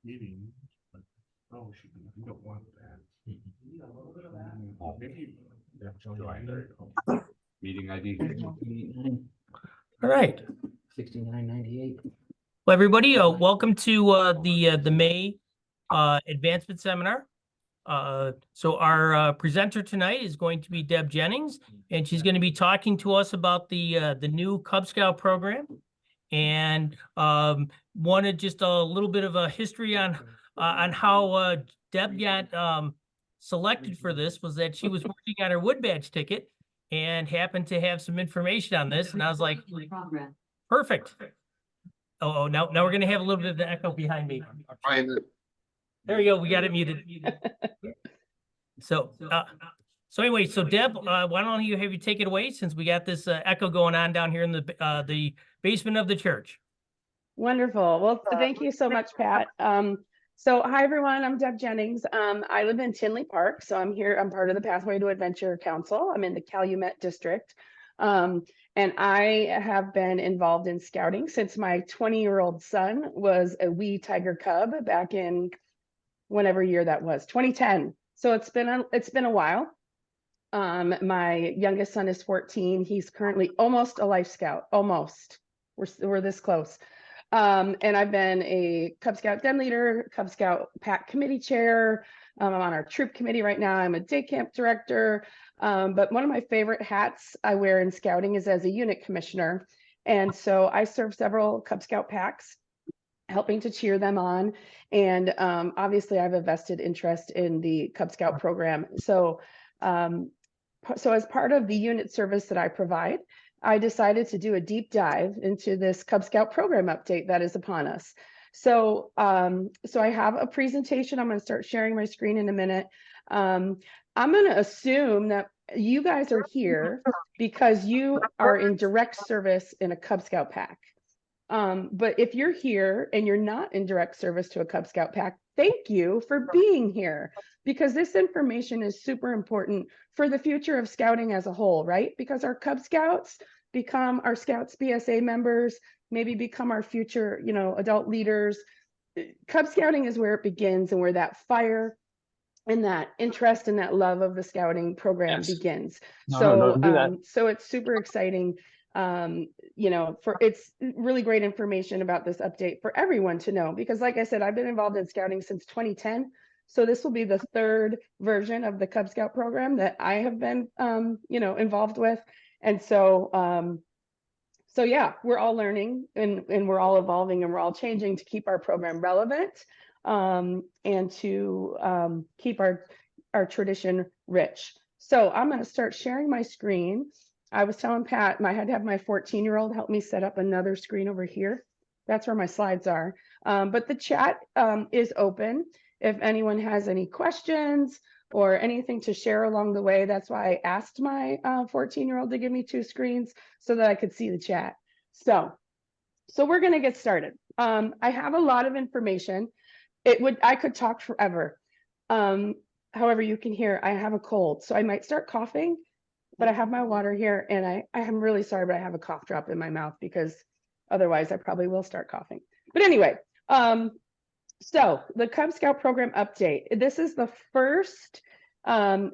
meeting. But, oh, you don't want that. Maybe join. There you go. Meeting ID. All right. 6998. Well, everybody, welcome to the May advancement seminar. So our presenter tonight is going to be Deb Jennings, and she's going to be talking to us about the new Cub Scout program, and wanted just a little bit of a history on how Deb got selected for this. Was that she was working on her wood badge ticket and happened to have some information on this, and I was like, perfect. Oh, now we're gonna have a little bit of the echo behind me. There we go. We got it muted. So anyway, so Deb, why don't you have you take it away, since we got this echo going on down here in the basement of the church. Wonderful. Well, thank you so much, Pat. So hi, everyone. I'm Deb Jennings. I live in Tinley Park. So I'm here. I'm part of the Pathway to Adventure Council. I'm in the Calumet district. And I have been involved in scouting since my 20-year-old son was a wee tiger cub back in whatever year that was, 2010. So it's been a while. My youngest son is 14. He's currently almost a Life Scout. Almost. We're this close. And I've been a Cub Scout den leader, Cub Scout pack committee chair. I'm on our troop committee right now. I'm a day camp director. But one of my favorite hats I wear in scouting is as a unit commissioner. And so I serve several Cub Scout packs, helping to cheer them on. And obviously I have a vested interest in the Cub Scout program. So as part of the unit service that I provide, I decided to do a deep dive into this Cub Scout program update that is upon us. So I have a presentation. I'm going to start sharing my screen in a minute. I'm going to assume that you guys are here because you are in direct service in a Cub Scout pack. But if you're here and you're not in direct service to a Cub Scout pack, thank you for being here, because this information is super important for the future of scouting as a whole, right? Because our Cub Scouts become our Scouts BSA members, maybe become our future, adult leaders. Cub Scouting is where it begins and where that fire and that interest and that love of the scouting program begins. So it's super exciting. It's really great information about this update for everyone to know, because like I said, I've been involved in scouting since 2010. So this will be the third version of the Cub Scout program that I have been, involved with. And so yeah, we're all learning and we're all evolving and we're all changing to keep our program relevant, and to keep our tradition rich. So I'm going to start sharing my screen. I was telling Pat, I had to have my 14-year-old help me set up another screen over here. That's where my slides are. But the chat is open. If anyone has any questions or anything to share along the way, that's why I asked my 14-year-old to give me two screens so that I could see the chat. So we're going to get started. I have a lot of information. I could talk forever. However, you can hear I have a cold, so I might start coughing. But I have my water here, and I am really sorry, but I have a cough drop in my mouth, because otherwise I probably will start coughing. But anyway, so the Cub Scout program update. This is the first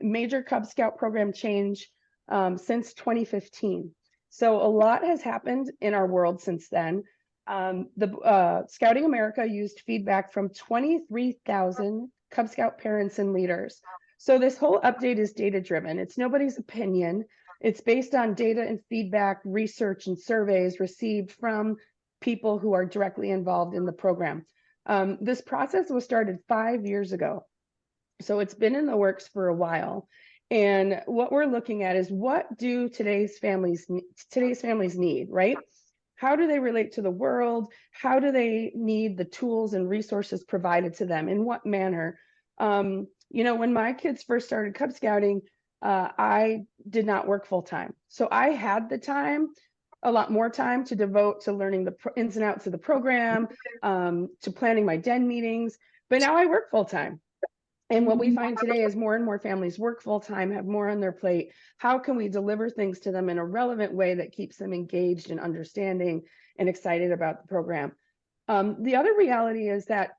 major Cub Scout program change since 2015. So a lot has happened in our world since then. Scouting America used feedback from 23,000 Cub Scout parents and leaders. So this whole update is data-driven. It's nobody's opinion. It's based on data and feedback, research and surveys received from people who are directly involved in the program. This process was started 5 years ago. So it's been in the works for a while. And what we're looking at is, what do today's families need, right? How do they relate to the world? How do they need the tools and resources provided to them? In what manner? When my kids first started Cub Scouting, I did not work full time. So I had the time, a lot more time to devote to learning the ins and outs of the program, to planning my den meetings. But now I work full time. And what we find today is more and more families work full time, have more on their plate. How can we deliver things to them in a relevant way that keeps them engaged and understanding and excited about the program? The other reality is that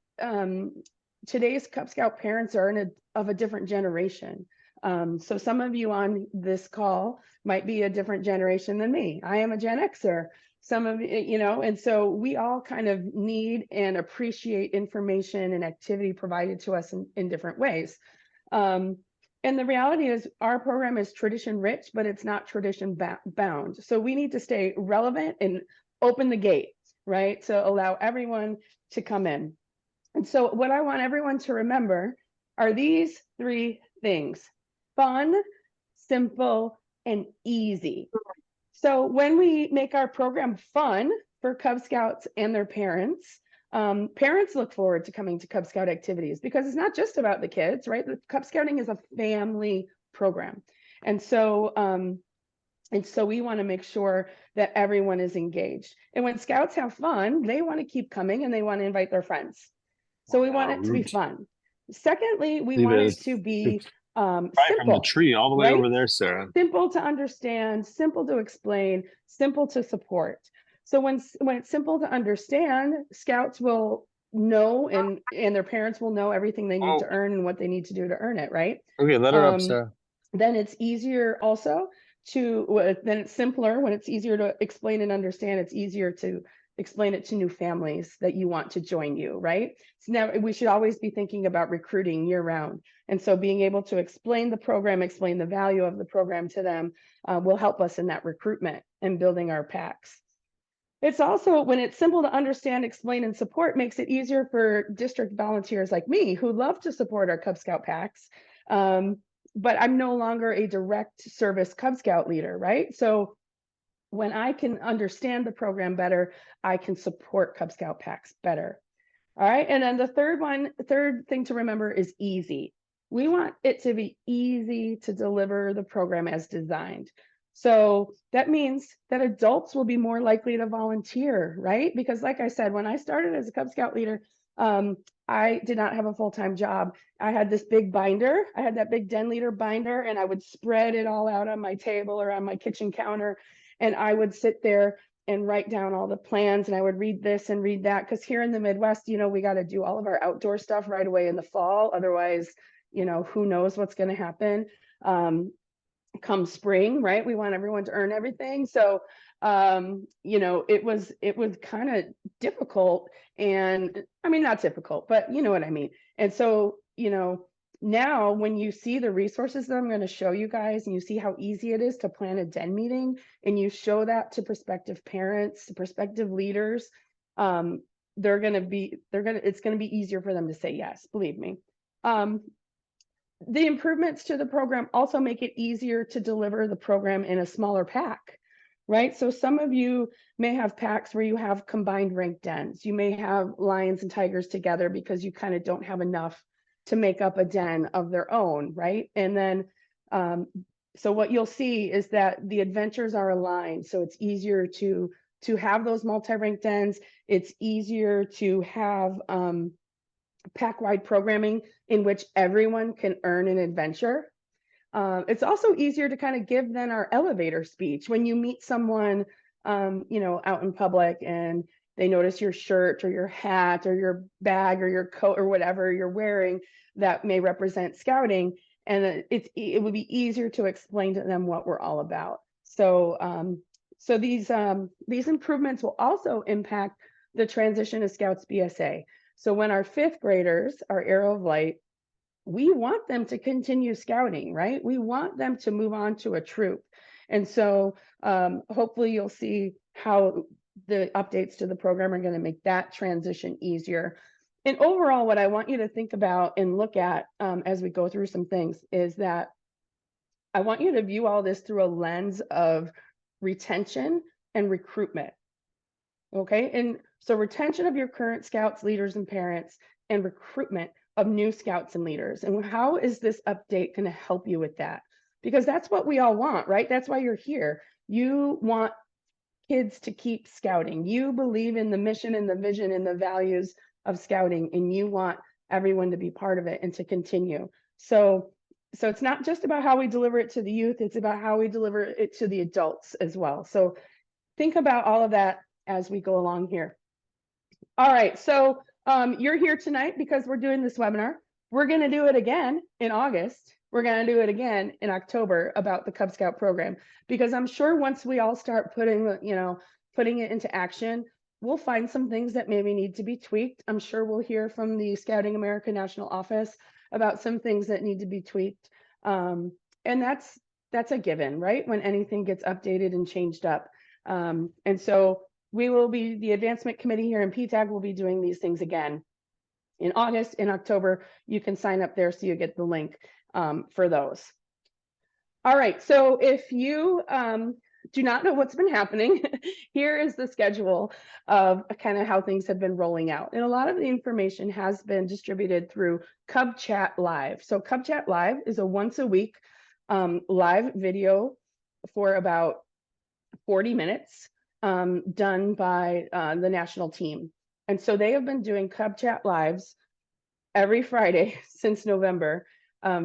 today's Cub Scout parents are of a different generation. So some of you on this call might be a different generation than me. I am a Gen Xer. Some of you, and so we all kind of need and appreciate information and activity provided to us in different ways. And the reality is our program is tradition rich, but it's not tradition bound. So we need to stay relevant and open the gate, right? To allow everyone to come in. And so what I want everyone to remember are these three things: fun, simple, and easy. So when we make our program fun for Cub Scouts and their parents, parents look forward to coming to Cub Scout activities because it's not just about the kids, right? The Cub Scouting is a family program. And so we want to make sure that everyone is engaged. And when Scouts have fun, they want to keep coming and they want to invite their friends. So we want it to be fun. Secondly, we want it to be Right simple, from the tree all the way right? over there, Sarah. Simple to understand, simple to explain, simple to support. So when it's simple to understand, Scouts will know and their parents will know everything they need to earn and what they need to do to earn it, right? Okay, let her up, Sarah. Then it's easier also then it's simpler when it's easier to explain and understand. It's easier to explain it to new families that you want to join you, right? So now we should always be thinking about recruiting year round. And so being able to explain the program, explain the value of the program to them will help us in that recruitment and building our packs. It's also, when it's simple to understand, explain, and support, makes it easier for district volunteers like me who love to support our Cub Scout packs. But I'm no longer a direct service Cub Scout leader, right? So when I can understand the program better, I can support Cub Scout packs better. All right. And then the third thing to remember is easy. We want it to be easy to deliver the program as designed. So that means that adults will be more likely to volunteer, right? Because like I said, when I started as a Cub Scout leader, I did not have a full-time job. I had this big binder. I had that big den leader binder, and I would spread it all out on my table or on my kitchen counter. And I would sit there and write down all the plans, and I would read this and read that. Because here in the Midwest, we got to do all of our outdoor stuff right away in the fall. Otherwise, who knows what's going to happen come spring, right? We want everyone to earn everything. So, it was kind of difficult, and I mean, not difficult, but you know what I mean. And so, now when you see the resources that I'm going to show you guys, and you see how easy it is to plan a den meeting, and you show that to prospective parents, to prospective leaders, it's going to be easier for them to say yes, believe me. The improvements to the program also make it easier to deliver the program in a smaller pack, right? So some of you may have packs where you have combined ranked dens. You may have lions and tigers together because you kind of don't have enough to make up a den of their own, right? And then, so what you'll see is that the adventures are aligned. So it's easier to have those multi-ranked dens. It's easier to have pack-wide programming in which everyone can earn an adventure. It's also easier to kind of give than our elevator speech when you meet someone, out in public and they notice your shirt or your hat or your bag or your coat or whatever you're wearing that may represent scouting. And it would be easier to explain to them what we're all about. So, these improvements will also impact the transition to Scouts BSA. So when our 5th graders are Arrow of Light, we want them to continue scouting, right? We want them to move on to a troop. And so hopefully you'll see how the updates to the program are going to make that transition easier. And overall, what I want you to think about and look at as we go through some things is that I want you to view all this through a lens of retention and recruitment. Okay, and so retention of your current scouts, leaders, and parents, and recruitment of new scouts and leaders. And how is this update going to help you with that? Because that's what we all want, right? That's why you're here. You want kids to keep scouting. You believe in the mission and the vision and the values of scouting, and you want everyone to be part of it and to continue. So it's not just about how we deliver it to the youth, it's about how we deliver it to the adults as well. So think about all of that as we go along here. All right, so you're here tonight because we're doing this webinar. We're going to do it again in August. We're going to do it again in October about the Cub Scout program, because I'm sure once we all start putting it into action, we'll find some things that maybe need to be tweaked. I'm sure we'll hear from the Scouting America National Office about some things that need to be tweaked. And that's a given, right? When anything gets updated and changed up. And so the advancement committee here in PTAG will be doing these things again in August. In October, you can sign up there so you get the link for those. All right, so if you do not know what's been happening, here is the schedule of kind of how things have been rolling out. And a lot of the information has been distributed through Cub Chat Live. So Cub Chat Live is a once a week live video for about 40 minutes done by the national team. And so they have been doing Cub Chat Lives every Friday since November,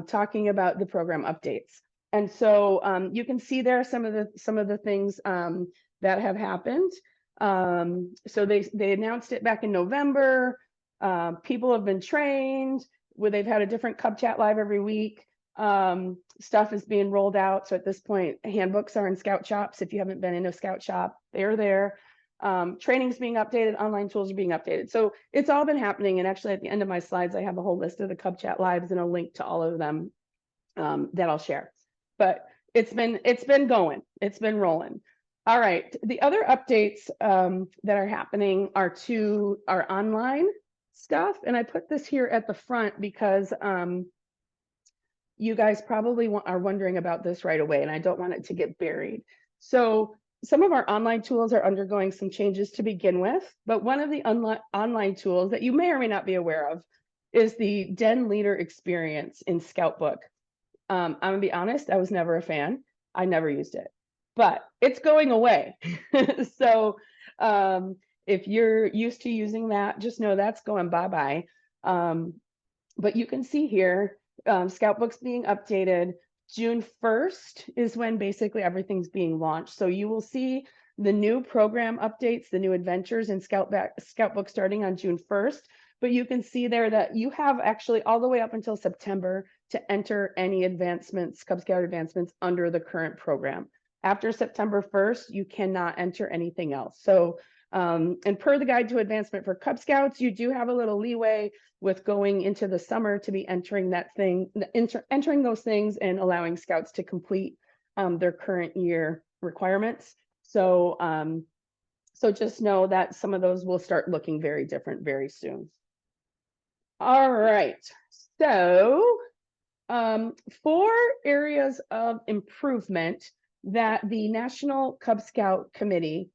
talking about the program updates. And so you can see there some of the things that have happened. So they announced it back in November. People have been trained where they've had a different Cub Chat Live every week. Stuff is being rolled out. So at this point, handbooks are in Scout Shops. If you haven't been in a Scout Shop, they're there. Training's being updated, online tools are being updated. So it's all been happening. And actually at the end of my slides, I have a whole list of the Cub Chat Lives and a link to all of them that I'll share. But it's been going, it's been rolling. All right, the other updates that are happening are to our online stuff. And I put this here at the front because you guys probably are wondering about this right away, and I don't want it to get buried. So some of our online tools are undergoing some changes to begin with, but one of the online tools that you may or may not be aware of is the Den Leader experience in Scoutbook. I'm gonna be honest, I was never a fan. I never used it, but it's going away. So if you're used to using that, just know that's going bye-bye. But you can see here, Scoutbook's being updated. June 1st is when basically everything's being launched. So you will see the new program updates, the new adventures in Scoutbook starting on June 1st. But you can see there that you have actually all the way up until September to enter any advancements, Cub Scout advancements under the current program. After September 1st, you cannot enter anything else. So, and per the guide to advancement for Cub Scouts, you do have a little leeway with going into the summer to be entering that thing, entering those things and allowing Scouts to complete their current year requirements. So, so just know that some of those will start looking very different very soon. All right, so 4 areas of improvement that the National Cub Scout Committee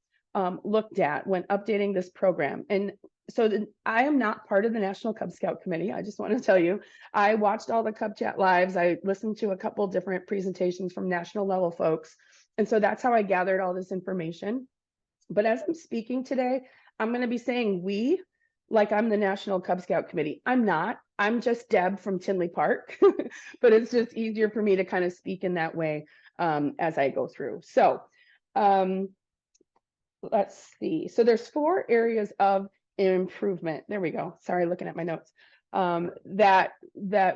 looked at when updating this program. And so I am not part of the National Cub Scout Committee. I just want to tell you, I watched all the Cub Chat Lives. I listened to a couple different presentations from national level folks. And so that's how I gathered all this information. But as I'm speaking today, I'm going to be saying we, like I'm the National Cub Scout Committee. I'm not. I'm just Deb from Tinley Park, but it's just easier for me to kind of speak in that way as I go through. So let's see. So there's 4 areas of improvement. There we go. Sorry, looking at my notes. That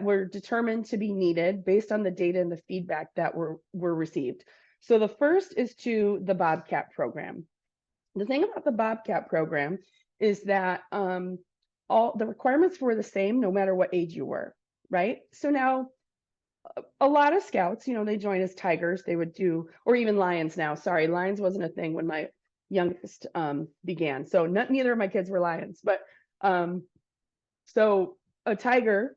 were determined to be needed based on the data and the feedback that were received. So the first is to the Bobcat program. The thing about the Bobcat program is that all the requirements were the same no matter what age you were, right? So now a lot of Scouts, you know, they join as Tigers, they would do, or even Lions now. Sorry, Lions wasn't a thing when my youngest began. So neither of my kids were Lions, but so a Tiger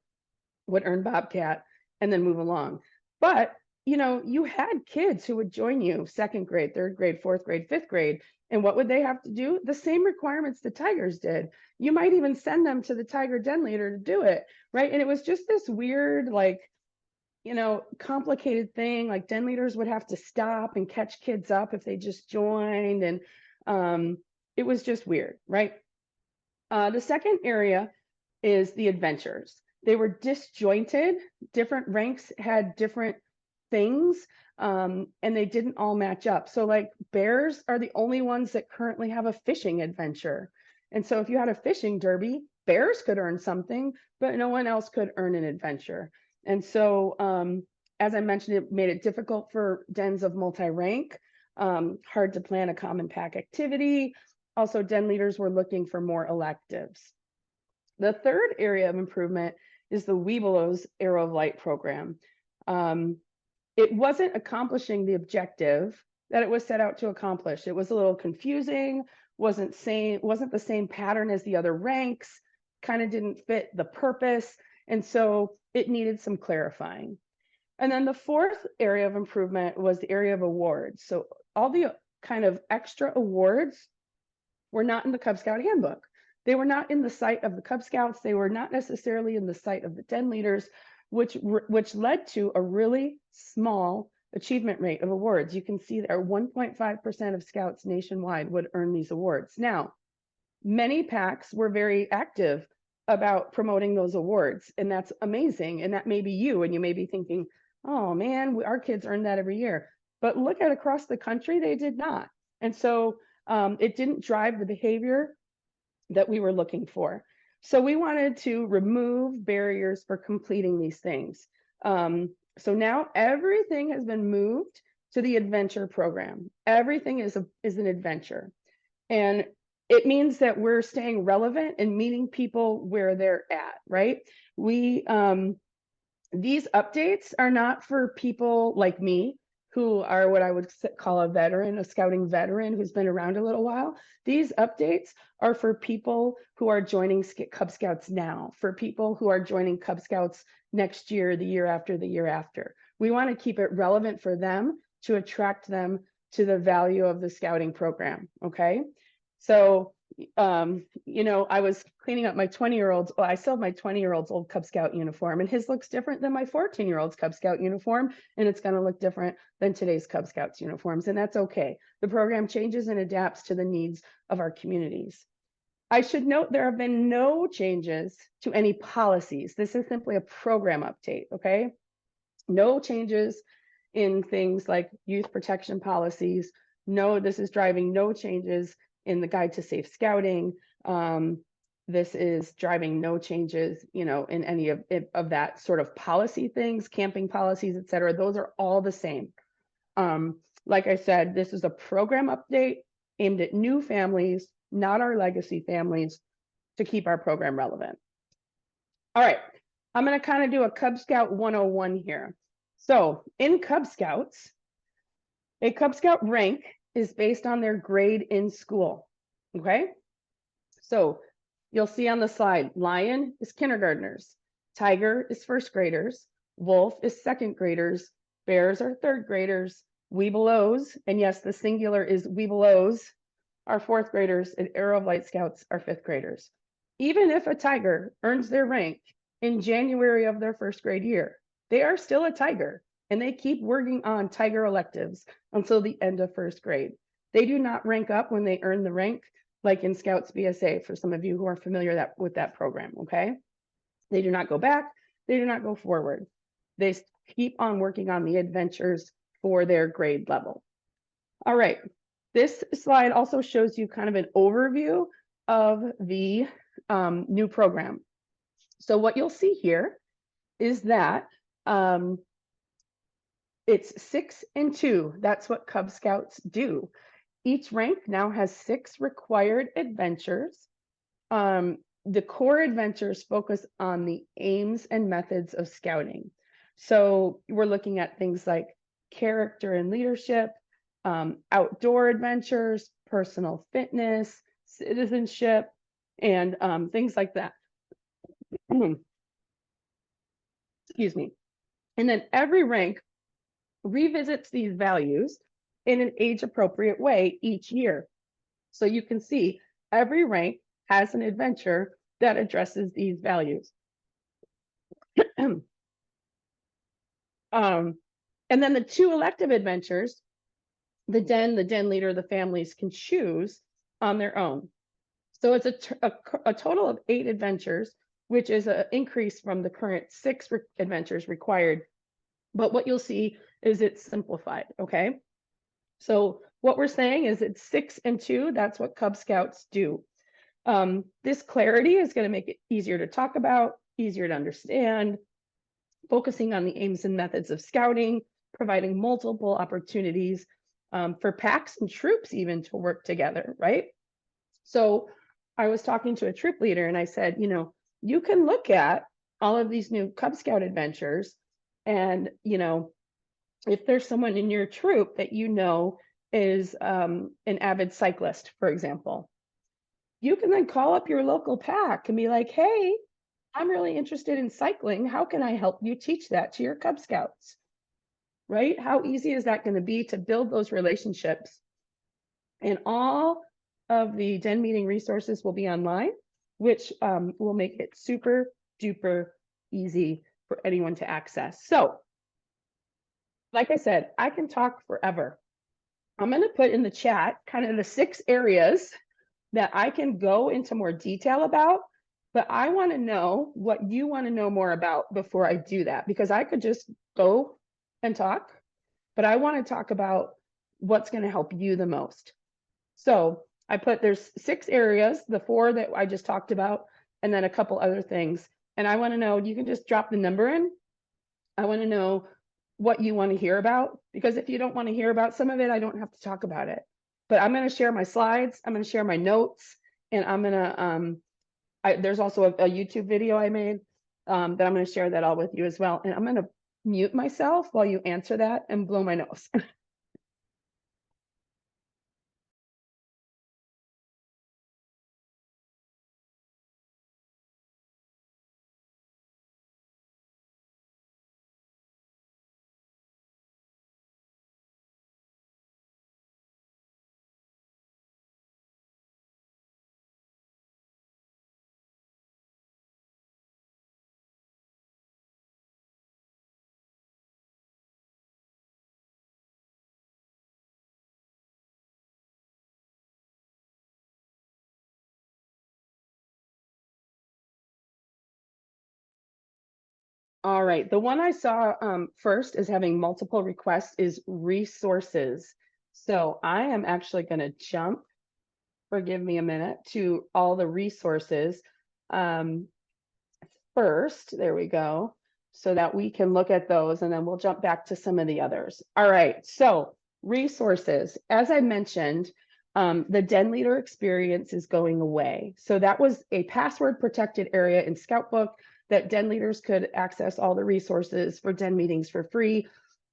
would earn Bobcat and then move along. But, you know, you had kids who would join you 2nd grade, 3rd grade, 4th grade, 5th grade. And what would they have to do? The same requirements the Tigers did. You might even send them to the Tiger Den Leader to do it, right? And it was just this weird, like, you know, complicated thing. Like Den Leaders would have to stop and catch kids up if they just joined. And it was just weird, right? The second area is the adventures. They were disjointed. Different ranks had different things. And they didn't all match up. So like bears are the only ones that currently have a fishing adventure. And so if you had a fishing derby, bears could earn something, but no one else could earn an adventure. And so, as I mentioned, it made it difficult for dens of multi-rank, hard to plan a common pack activity. Also, den leaders were looking for more electives. The third area of improvement is the Webelos Arrow of Light program. It wasn't accomplishing the objective that it was set out to accomplish. It was a little confusing, wasn't the same pattern as the other ranks, kind of didn't fit the purpose. And so it needed some clarifying. And then the fourth area of improvement was the area of awards. So all the kind of extra awards were not in the Cub Scout handbook. They were not in the sight of the Cub Scouts. They were not necessarily in the sight of the den leaders, which led to a really small achievement rate of awards. You can see there 1.5% of scouts nationwide would earn these awards. Now, many packs were very active about promoting those awards, and that's amazing. And that may be you, and you may be thinking, oh man, our kids earn that every year. But look at across the country, they did not. And so it didn't drive the behavior that we were looking for. So we wanted to remove barriers for completing these things. So now everything has been moved to the adventure program. Everything is an adventure. And it means that we're staying relevant and meeting people where they're at, right? These updates are not for people like me, who are what I would call a veteran, a scouting veteran who's been around a little while. These updates are for people who are joining Cub Scouts now, for people who are joining Cub Scouts next year, the year after, the year after. We want to keep it relevant for them to attract them to the value of the scouting program, okay? So, I was cleaning up my 20-year-old's, well, I still have my 20-year-old's old Cub Scout uniform, and his looks different than my 14-year-old's Cub Scout uniform, and it's going to look different than today's Cub Scouts uniforms, and that's okay. The program changes and adapts to the needs of our communities. I should note there have been no changes to any policies. This is simply a program update, okay? No changes in things like youth protection policies. No, this is driving no changes in the Guide to Safe Scouting. This is driving no changes, in any of that sort of policy things, camping policies, et cetera. Those are all the same. Like I said, this is a program update aimed at new families, not our legacy families, to keep our program relevant. All right, I'm going to kind of do a Cub Scout 101 here. So in Cub Scouts, a Cub Scout rank is based on their grade in school, okay? So you'll see on the slide, lion is kindergartners, tiger is first graders, wolf is second graders, bears are third graders, Webelos, and yes, the singular is Webelos, are fourth graders, and Arrow of Light Scouts are fifth graders. Even if a tiger earns their rank in January of their first grade year, they are still a tiger, and they keep working on tiger electives until the end of first grade. They do not rank up when they earn the rank, like in Scouts BSA, for some of you who are familiar with that program, okay? They do not go back, they do not go forward. They keep on working on the adventures for their grade level. All right, this slide also shows you kind of an overview of the new program. So what you'll see here is that it's 6 and 2. That's what Cub Scouts do. Each rank now has 6 required adventures. The core adventures focus on the aims and methods of scouting. So we're looking at things like character and leadership, outdoor adventures, personal fitness, citizenship, and things like that. Excuse me. And then every rank revisits these values in an age-appropriate way each year. So you can see every rank has an adventure that addresses these values. And then the 2 elective adventures, the den leader, the families can choose on their own. So it's a total of 8 adventures, which is an increase from the current 6 adventures required. But what you'll see is it's simplified, okay? So what we're saying is it's 6 and 2, that's what Cub Scouts do. This clarity is going to make it easier to talk about, easier to understand, focusing on the aims and methods of scouting, providing multiple opportunities for packs and troops even to work together, right? So I was talking to a troop leader and I said, you know, you can look at all of these new Cub Scout adventures and, you know, if there's someone in your troop that you know is an avid cyclist, for example, you can then call up your local pack and be like, hey, I'm really interested in cycling. How can I help you teach that to your Cub Scouts? Right? How easy is that going to be to build those relationships? And all of the Den meeting resources will be online, which will make it super duper easy for anyone to access. So, like I said, I can talk forever. I'm going to put in the chat kind of the 6 areas that I can go into more detail about, but I want to know what you want to know more about before I do that, because I could just go and talk, but I want to talk about what's going to help you the most. So I put, there's 6 areas, the 4 that I just talked about, and then a couple other things. And I want to know, you can just drop the number in. I want to know what you want to hear about, because if you don't want to hear about some of it, I don't have to talk about it. But I'm going to share my slides, I'm going to share my notes, and I'm going to, there's also a YouTube video I made that I'm going to share that all with you as well. And I'm going to mute myself while you answer that and blow my nose. All right, the one I saw first is having multiple requests is resources. So I am actually going to jump, forgive me a minute, to all the resources first. There we go, so that we can look at those and then we'll jump back to some of the others. All right, so resources. As I mentioned, the Den Leader experience is going away. So that was a password protected area in Scout Book that Den leaders could access all the resources for Den meetings for free.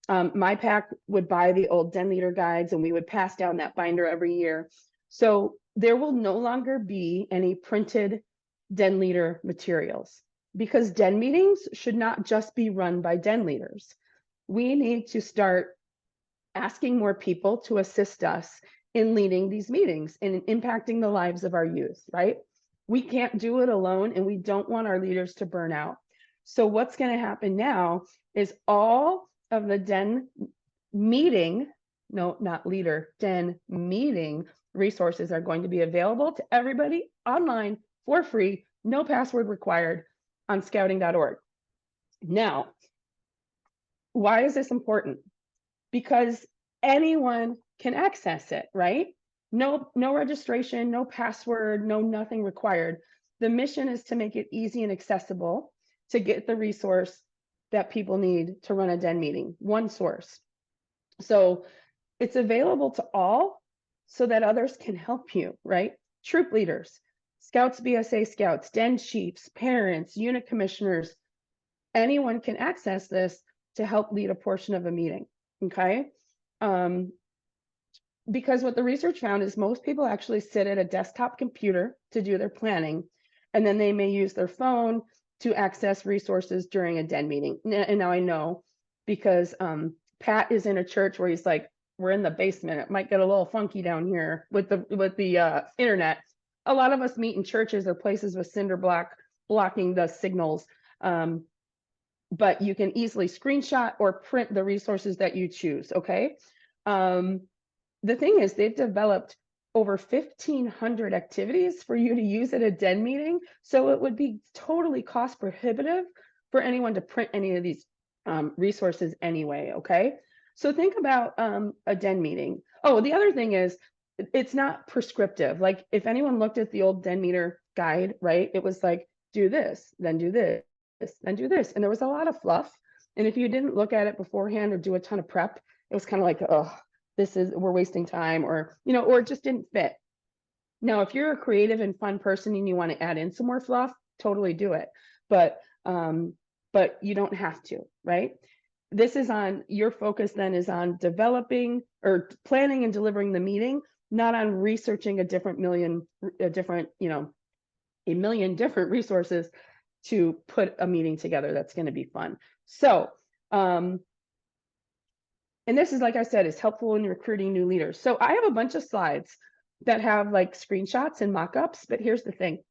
My pack would buy the old Den leader guides and we would pass down that binder every year. So there will no longer be any printed Den leader materials, because Den meetings should not just be run by Den leaders. We need to start asking more people to assist us in leading these meetings and impacting the lives of our youth, right? We can't do it alone, and we don't want our leaders to burn out. So what's going to happen now is all of the Den meeting, no, not leader, Den meeting resources are going to be available to everybody online for free, no password required on scouting.org. Now, why is this important? Because anyone can access it, right? No registration, no password, no nothing required. The mission is to make it easy and accessible to get the resource that people need to run a Den meeting, one source. So it's available to all so that others can help you, right? Troop leaders, Scouts, BSA Scouts, Den chiefs, parents, unit commissioners, anyone can access this to help lead a portion of a meeting, okay? Because what the research found is most people actually sit at a desktop computer to do their planning, and then they may use their phone to access resources during a Den meeting. And now I know, because Pat is in a church where he's like, we're in the basement. It might get a little funky down here with the internet. A lot of us meet in churches or places with cinder block blocking the signals. But you can easily screenshot or print the resources that you choose, okay? The thing is, they've developed over 1,500 activities for you to use at a Den meeting, so it would be totally cost prohibitive for anyone to print any of these resources anyway, okay? So think about a Den meeting. Oh, the other thing is, it's not prescriptive. Like if anyone looked at the old Den meter guide, right? It was like, do this, then do this, then do this. And there was a lot of fluff. And if you didn't look at it beforehand or do a ton of prep, it was kind of like, oh, we're wasting time, or, or it just didn't fit. Now, if you're a creative and fun person and you want to add in some more fluff, totally do it. But you don't have to, right? This is on your focus then is on developing or planning and delivering the meeting, not on researching a million different resources to put a meeting together that's going to be fun. So, and this is, like I said, is helpful in recruiting new leaders. So I have a bunch of slides that have like screenshots and mock-ups, but here's the thing.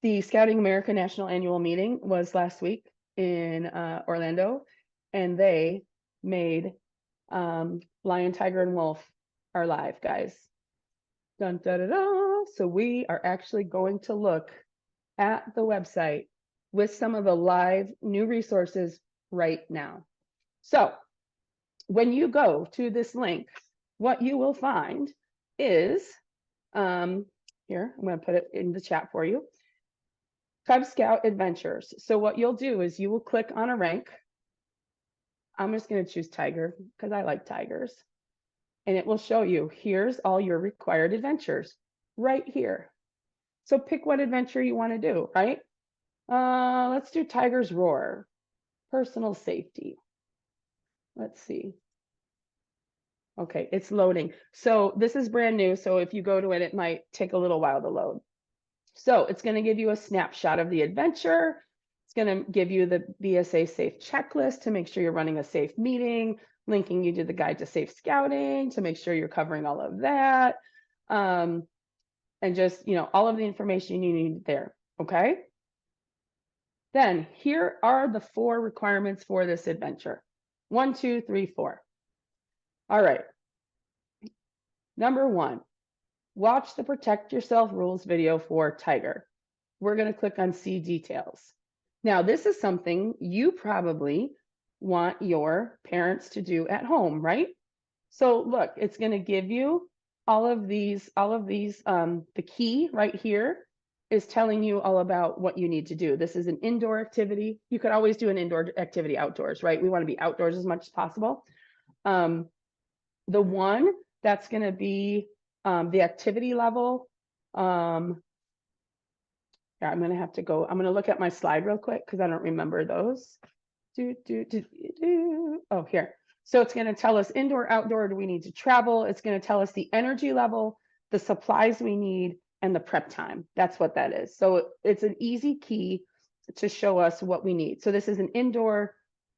The Scouting America National Annual Meeting was last week in Orlando, and they made Lion, Tiger, and Wolf are live, guys. Dun, da, da, da. So we are actually going to look at the website with some of the live new resources right now. So when you go to this link, what you will find is, here, I'm going to put it in the chat for you, Cub Scout Adventures. So what you'll do is you will click on a rank. I'm just going to choose Tiger because I like tigers. And it will show you, here's all your required adventures right here. So pick what adventure you want to do, right? Let's do Tiger's Roar, personal safety. Let's see. Okay, it's loading. So this is brand new. So if you go to it, it might take a little while to load. So it's going to give you a snapshot of the adventure. It's going to give you the BSA safe checklist to make sure you're running a safe meeting, linking you to the guide to safe scouting to make sure you're covering all of that. And just, all of the information you need there. Okay. Then here are the 4 requirements for this adventure. 1, 2, 3, 4. All right. Number 1, watch the Protect Yourself Rules video for Tiger. We're going to click on See Details. Now, this is something you probably want your parents to do at home, right? So look, it's going to give you all of these, the key right here is telling you all about what you need to do. This is an indoor activity. You could always do an indoor activity outdoors, right? We want to be outdoors as much as possible. The one that's going to be the activity level. Yeah, I'm going to have to go. I'm going to look at my slide real quick because I don't remember those. Oh, here. So it's going to tell us indoor, outdoor, do we need to travel? It's going to tell us the energy level, the supplies we need, and the prep time. That's what that is. So it's an easy key to show us what we need. So this is an indoor,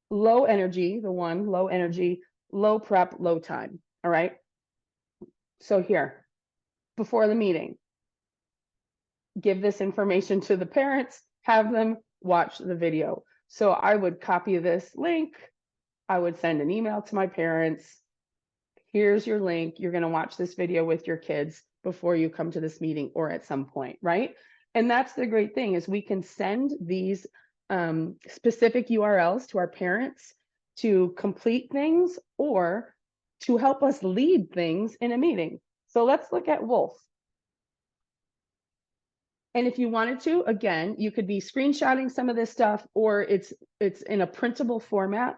low energy, the one, low energy, low prep, low time. All right. So here, before the meeting, give this information to the parents, have them watch the video. So I would copy this link. I would send an email to my parents. Here's your link. You're going to watch this video with your kids before you come to this meeting or at some point, right? And that's the great thing is we can send these specific URLs to our parents to complete things or to help us lead things in a meeting. So let's look at Wolf. And if you wanted to, again, you could be screenshotting some of this stuff, or it's in a printable format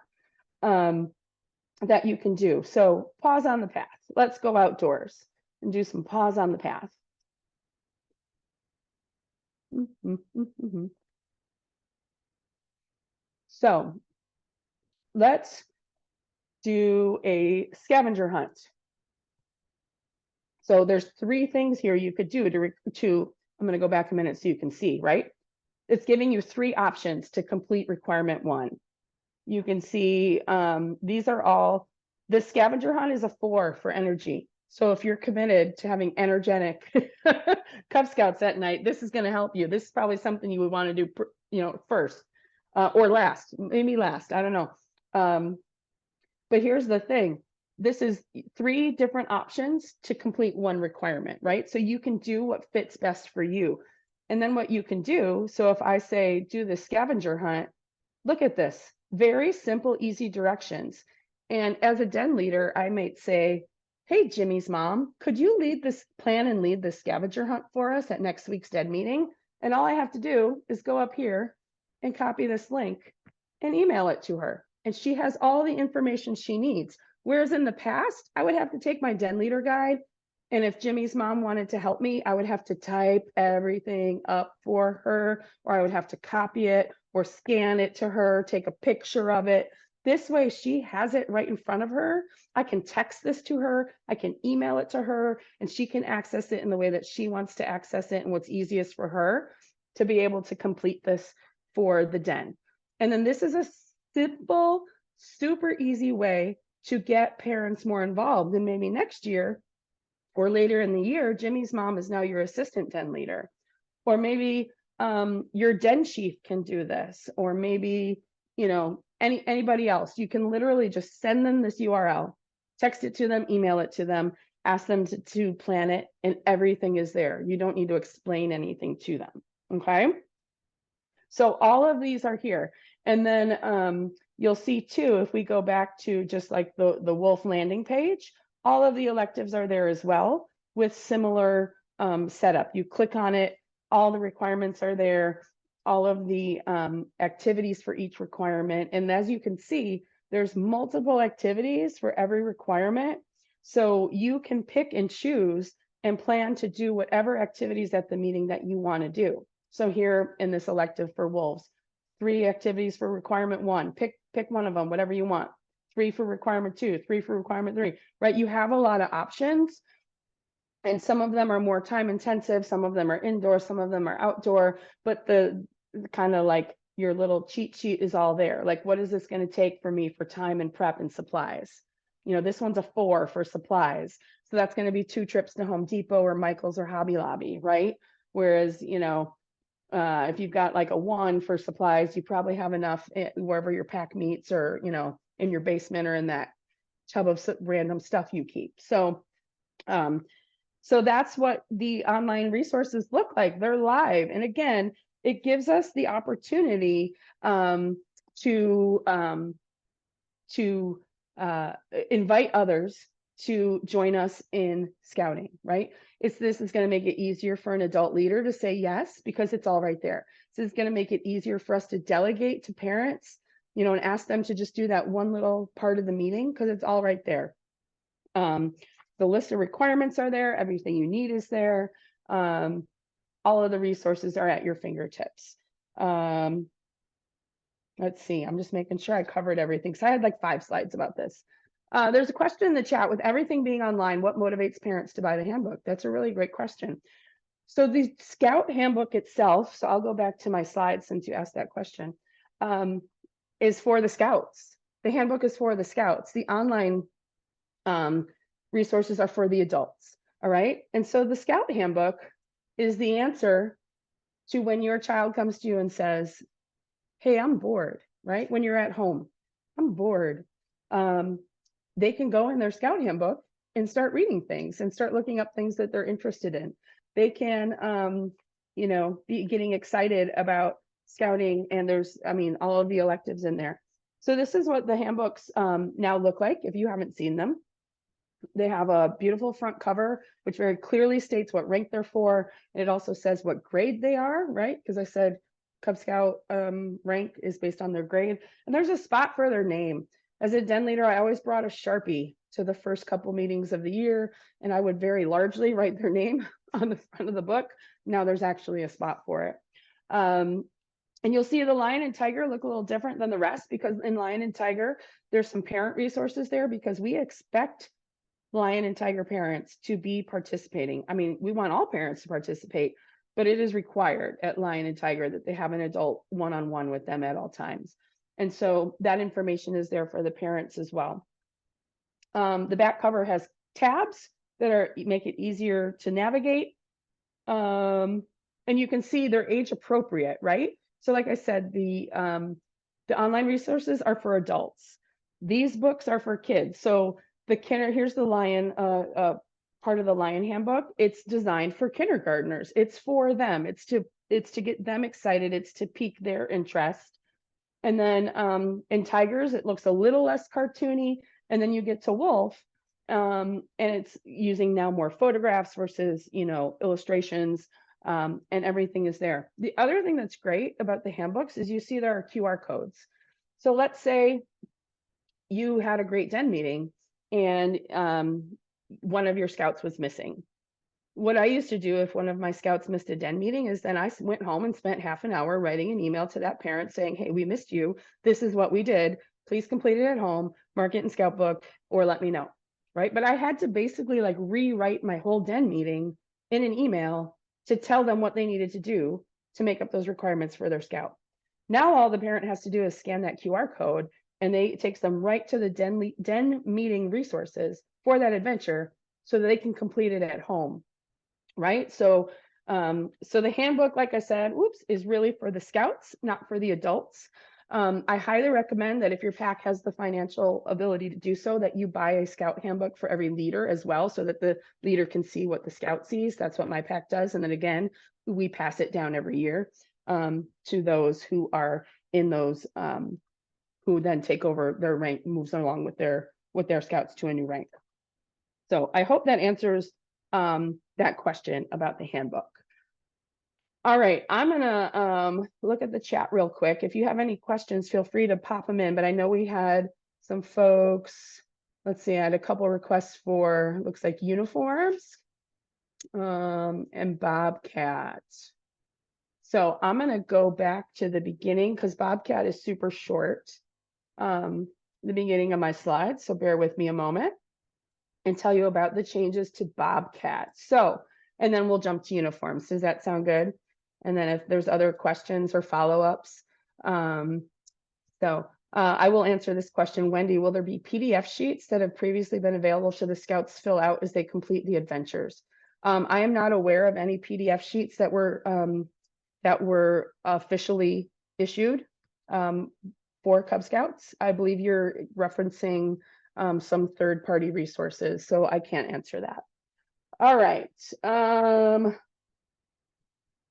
that you can do. So pause on the path. Let's go outdoors and do some pause on the path. So let's do a scavenger hunt. So there's 3 things here you could do to I'm going to go back a minute so you can see, right? It's giving you 3 options to complete requirement 1. You can see these are all, the scavenger hunt is a 4 for energy. So if you're committed to having energetic Cub Scouts at night, this is going to help you. This is probably something you would want to do, first or last, maybe last, I don't know. But here's the thing. This is 3 different options to complete 1 requirement, right? So you can do what fits best for you. And then what you can do, so if I say do the scavenger hunt, look at this, very simple, easy directions. And as a den leader, I might say, hey, Jimmy's mom, could you plan and lead this scavenger hunt for us at next week's DED meeting? And all I have to do is go up here and copy this link and email it to her. And she has all the information she needs. Whereas in the past, I would have to take my den leader guide. And if Jimmy's mom wanted to help me, I would have to type everything up for her, or I would have to copy it or scan it to her, take a picture of it. This way she has it right in front of her. I can text this to her, I can email it to her, and she can access it in the way that she wants to access it and what's easiest for her to be able to complete this for the den. And then this is a simple, super easy way to get parents more involved. And maybe next year or later in the year, Jimmy's mom is now your assistant den leader. Or maybe your den chief can do this, or maybe, you know, anybody else. You can literally just send them this URL, text it to them, email it to them, ask them to plan it, and everything is there. You don't need to explain anything to them, okay? So all of these are here. And then you'll see too, if we go back to just like the Wolf landing page, all of the electives are there as well with similar setup. You click on it, all the requirements are there, all of the activities for each requirement. And as you can see, there's multiple activities for every requirement. So you can pick and choose and plan to do whatever activities at the meeting that you want to do. So here in this elective for wolves, 3 activities for requirement 1, pick one of them, whatever you want. 3 for requirement 2, 3 for requirement 3, right? You have a lot of options. And some of them are more time intensive, some of them are indoor, some of them are outdoor, but the kind of like your little cheat sheet is all there. Like, what is this going to take for me for time and prep and supplies? You know, this one's a 4 for supplies. So that's going to be 2 trips to Home Depot or Michael's or Hobby Lobby, right? Whereas, you know, if you've got like a 1 for supplies, you probably have enough wherever your pack meets, or, you know, in your basement or in that tub of random stuff you keep. So, so that's what the online resources look like. They're live. And again, it gives us the opportunity to invite others to join us in scouting, right? This is going to make it easier for an adult leader to say yes, because it's all right there. This is going to make it easier for us to delegate to parents, you know, and ask them to just do that one little part of the meeting, because it's all right there. The list of requirements are there. Everything you need is there. All of the resources are at your fingertips. Let's see, I'm just making sure I covered everything. So I had like 5 slides about this. There's a question in the chat: with everything being online, what motivates parents to buy the handbook? That's a really great question. So the Scout handbook itself, so I'll go back to my slides since you asked that question, is for the Scouts. The handbook is for the Scouts. The online resources are for the adults, all right? And so the Scout handbook is the answer to when your child comes to you and says, hey, I'm bored, right? When you're at home, I'm bored. They can go in their Scout handbook and start reading things and start looking up things that they're interested in. They can, you know, be getting excited about scouting, and there's, I mean, all of the electives in there. So this is what the handbooks now look like if you haven't seen them. They have a beautiful front cover, which very clearly states what rank they're for. And it also says what grade they are, right? Because I said Cub Scout rank is based on their grade. And there's a spot for their name. As a den leader, I always brought a Sharpie to the first couple meetings of the year, and I would very largely write their name on the front of the book. Now there's actually a spot for it. And you'll see the Lion and Tiger look a little different than the rest, because in Lion and Tiger, there's some parent resources there, because we expect Lion and Tiger parents to be participating. I mean, we want all parents to participate, but it is required at Lion and Tiger that they have an adult one-on-one with them at all times. And so that information is there for the parents as well. The back cover has tabs that make it easier to navigate. And you can see they're age appropriate, right? So like I said, the online resources are for adults. These books are for kids. So here's the Lion, part of the Lion handbook. It's designed for kindergartners. It's for them. It's to get them excited. It's to pique their interest. And then in Tigers, it looks a little less cartoony. And then you get to Wolf, and it's using now more photographs versus, illustrations, and everything is there. The other thing that's great about the handbooks is you see there are QR codes. So let's say you had a great den meeting and one of your scouts was missing. What I used to do if one of my scouts missed a den meeting is then I went home and spent half an hour writing an email to that parent saying, hey, we missed you. This is what we did. Please complete it at home, mark it in Scout Book, or let me know, right? But I had to basically like rewrite my whole den meeting in an email to tell them what they needed to do to make up those requirements for their scout. Now all the parent has to do is scan that QR code and it takes them right to the den meeting resources for that adventure so that they can complete it at home. Right. So the handbook, like I said, is really for the scouts, not for the adults. I highly recommend that if your pack has the financial ability to do so, that you buy a scout handbook for every leader as well, so that the leader can see what the scout sees. That's what my pack does. And then again, we pass it down every year to those who are in those who then take over their rank, moves along with their scouts to a new rank. So I hope that answers that question about the handbook. All right, I'm gonna look at the chat real quick. If you have any questions, feel free to pop them in, but I know we had some folks, let's see, I had a couple requests for, looks like uniforms and Bobcat. So I'm gonna go back to the beginning because Bobcat is super short, the beginning of my slides, so bear with me a moment and tell you about the changes to Bobcat. So, and then we'll jump to uniforms. Does that sound good? And then if there's other questions or follow-ups. I will answer this question. Wendy, will there be PDF sheets that have previously been available to the scouts fill out as they complete the adventures? I am not aware of any PDF sheets that were officially issued for Cub Scouts. I believe you're referencing some third-party resources, so I can't answer that. All right.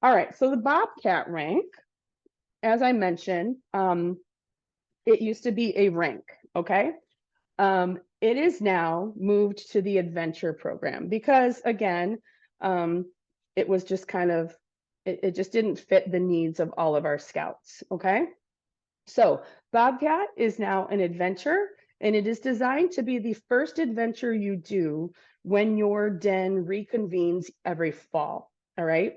All right, so the Bobcat rank, as I mentioned, it used to be a rank, okay? It is now moved to the adventure program because, again, it was just kind of, it just didn't fit the needs of all of our scouts, okay? So Bobcat is now an adventure, and it is designed to be the first adventure you do when your den reconvenes every fall, all right?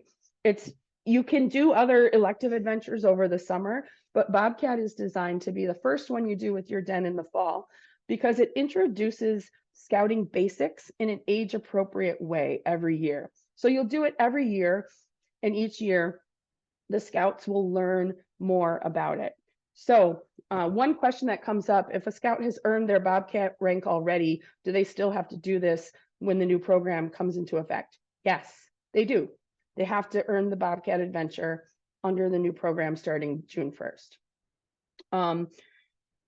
You can do other elective adventures over the summer, but Bobcat is designed to be the first one you do with your den in the fall because it introduces scouting basics in an age-appropriate way every year. So you'll do it every year, and each year the scouts will learn more about it. So one question that comes up, if a scout has earned their Bobcat rank already, do they still have to do this when the new program comes into effect? Yes, they do. They have to earn the Bobcat adventure under the new program starting June 1st.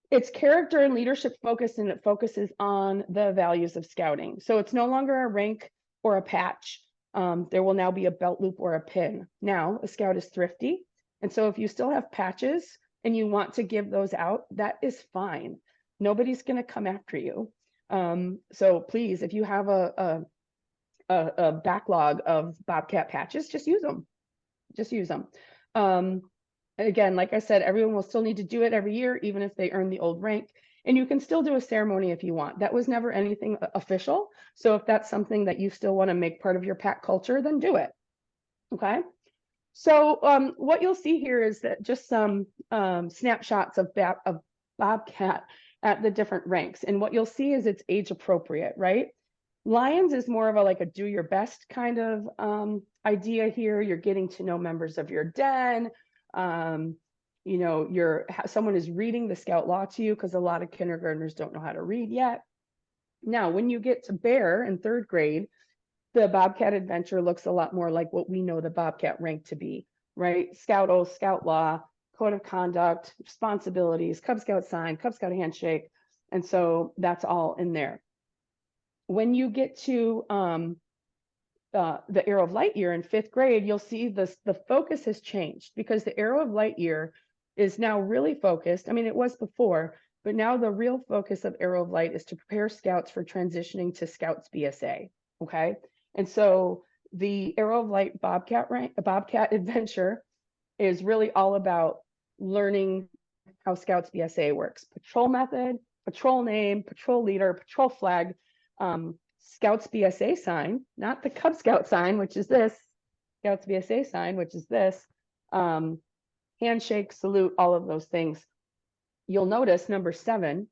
It's character and leadership focused, and it focuses on the values of scouting. So it's no longer a rank or a patch. There will now be a belt loop or a pin. Now, a scout is thrifty. And so if you still have patches and you want to give those out, that is fine. Nobody's going to come after you. So please, if you have a backlog of Bobcat patches, just use them. Just use them. Again, like I said, everyone will still need to do it every year, even if they earn the old rank. And you can still do a ceremony if you want. That was never anything official. So if that's something that you still want to make part of your pack culture, then do it. Okay. So what you'll see here is that just some snapshots of Bobcat at the different ranks. And what you'll see is it's age appropriate, right? Lions is more of a do your best kind of idea here. You're getting to know members of your den. Someone is reading the scout law to you because a lot of kindergartners don't know how to read yet. Now, when you get to bear in 3rd grade, the Bobcat adventure looks a lot more like what we know the Bobcat rank to be, right? Scout oath, scout law, code of conduct, responsibilities, Cub Scout sign, Cub Scout handshake. And so that's all in there. When you get to the Arrow of Light Year in 5th grade, you'll see the focus has changed because the Arrow of Light Year is now really focused. I mean, it was before, But now the real focus of Arrow of Light is to prepare scouts for transitioning to Scouts BSA. Okay. And so the Arrow of Light Bobcat adventure is really all about learning how Scouts BSA works. Patrol method, patrol name, patrol leader, patrol flag, Scouts BSA sign, not the Cub Scout sign, which is this, Scouts BSA sign, which is this, handshake, salute, all of those things. You'll notice number 7,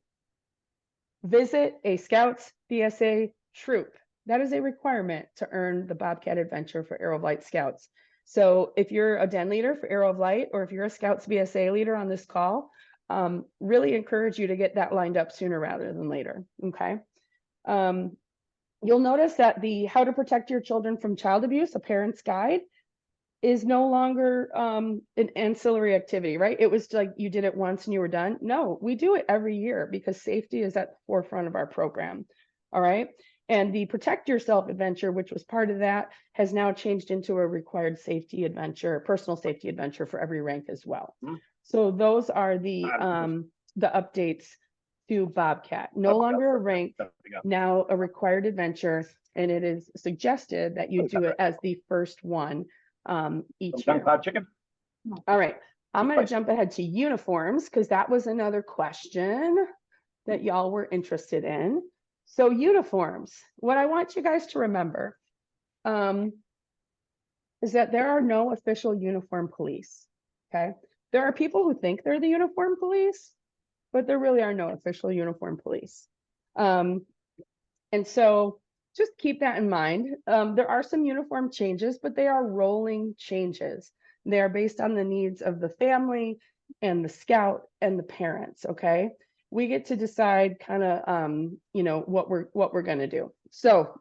visit a Scouts BSA troop. That is a requirement to earn the Bobcat Adventure for Arrow of Light Scouts. So if you're a den leader for Arrow of Light, or if you're a Scouts BSA leader on this call, really encourage you to get that lined up sooner rather than later, okay? You'll notice that the How to Protect Your Children from Child Abuse, a Parent's Guide, is no longer an ancillary activity, right? It was like you did it once and you were done. No, we do it every year because safety is at the forefront of our program, all right? And the Protect Yourself adventure, which was part of that, has now changed into a required safety adventure, personal safety adventure for every rank as well. So those are the updates to Bobcat. No longer a rank, now a required adventure, and it is suggested that you do it as the first one each year. All right, I'm going to jump ahead to uniforms because that was another question that y'all were interested in. So uniforms, what I want you guys to remember is that there are no official uniform police, okay? There are people who think they're the uniform police, but there really are no official uniform police. And so just keep that in mind. There are some uniform changes, but they are rolling changes. They are based on the needs of the family and the scout and the parents, okay? We get to decide kind of, you know, what we're going to do. So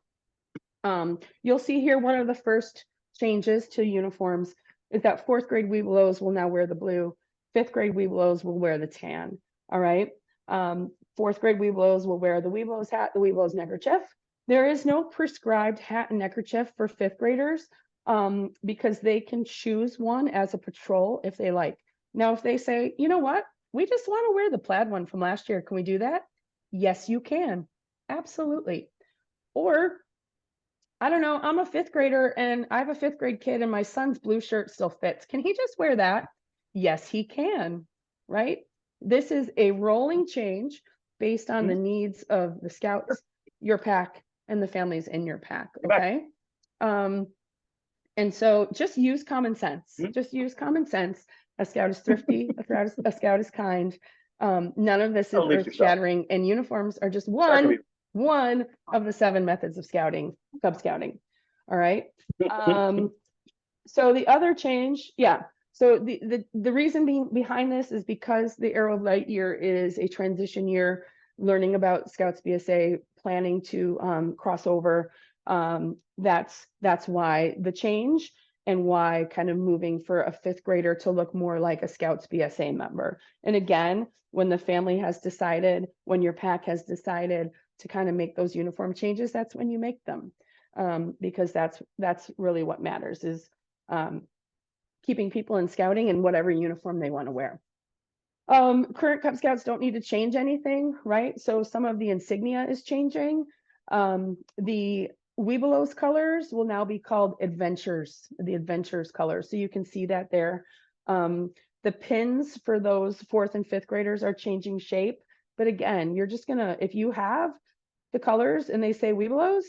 you'll see here one of the first changes to uniforms is that 4th grade Webelos will now wear the blue. 5th grade Webelos will wear the tan. All right. 4th grade Webelos will wear the Webelos hat, the Webelos neckerchief. There is no prescribed hat and neckerchief for 5th graders because they can choose one as a patrol if they like. Now, if they say, you know what, we just want to wear the plaid one from last year, can we do that? Yes, you can. Absolutely. Or, I don't know, I'm a 5th grader and I have a 5th grade kid and my son's blue shirt still fits. Can he just wear that? Yes, he can, right? This is a rolling change based on the needs of the scouts, your pack, and the families in your pack, okay? And so just use common sense. Just use common sense. A scout is thrifty, a scout is kind. None of this is earth-shattering, and uniforms are just one of the 7 methods of scouting, Cub Scouting. All right. So the other change, so the reason behind this is because the Arrow of Light year is a transition year, learning about Scouts BSA, planning to cross over. That's why the change, and why kind of moving for a 5th grader to look more like a Scouts BSA member. And again, when the family has decided, when your pack has decided to kind of make those uniform changes, that's when you make them. Because that's really what matters, is keeping people in scouting in whatever uniform they want to wear. Current Cub Scouts don't need to change anything, right? So some of the insignia is changing. The Webelos colors will now be called Adventures, the Adventures colors. So you can see that there. The pins for those 4th and 5th graders are changing shape. But again, you're just gonna, if you have the colors and they say Webelos,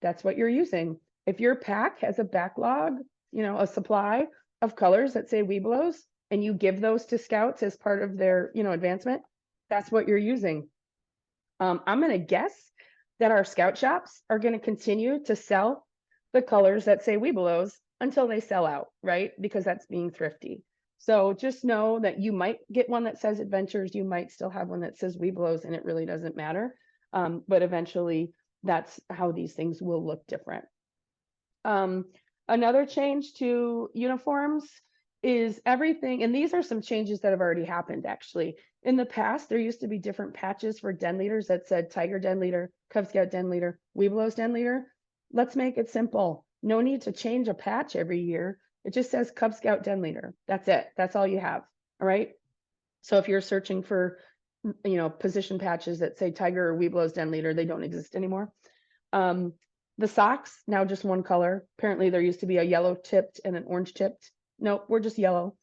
that's what you're using. If your pack has a backlog, you know, a supply of colors that say Webelos, and you give those to scouts as part of their, you know, advancement, that's what you're using. I'm going to guess that our scout shops are going to continue to sell the colors that say Webelos until they sell out, right? Because that's being thrifty. So just know that you might get one that says Adventures, you might still have one that says Webelos, and it really doesn't matter. But eventually that's how these things will look different. Another change to uniforms is everything, and these are some changes that have already happened actually. In the past, there used to be different patches for den leaders that said Tiger Den Leader, Cub Scout Den Leader, Webelos Den Leader. Let's make it simple. No need to change a patch every year. It just says Cub Scout Den Leader. That's it. That's all you have. All right. So if you're searching for position patches that say Tiger or Weeblo's Den Leader, they don't exist anymore. The socks, now just one color. Apparently there used to be a yellow tipped and an orange tipped. Nope, we're just yellow.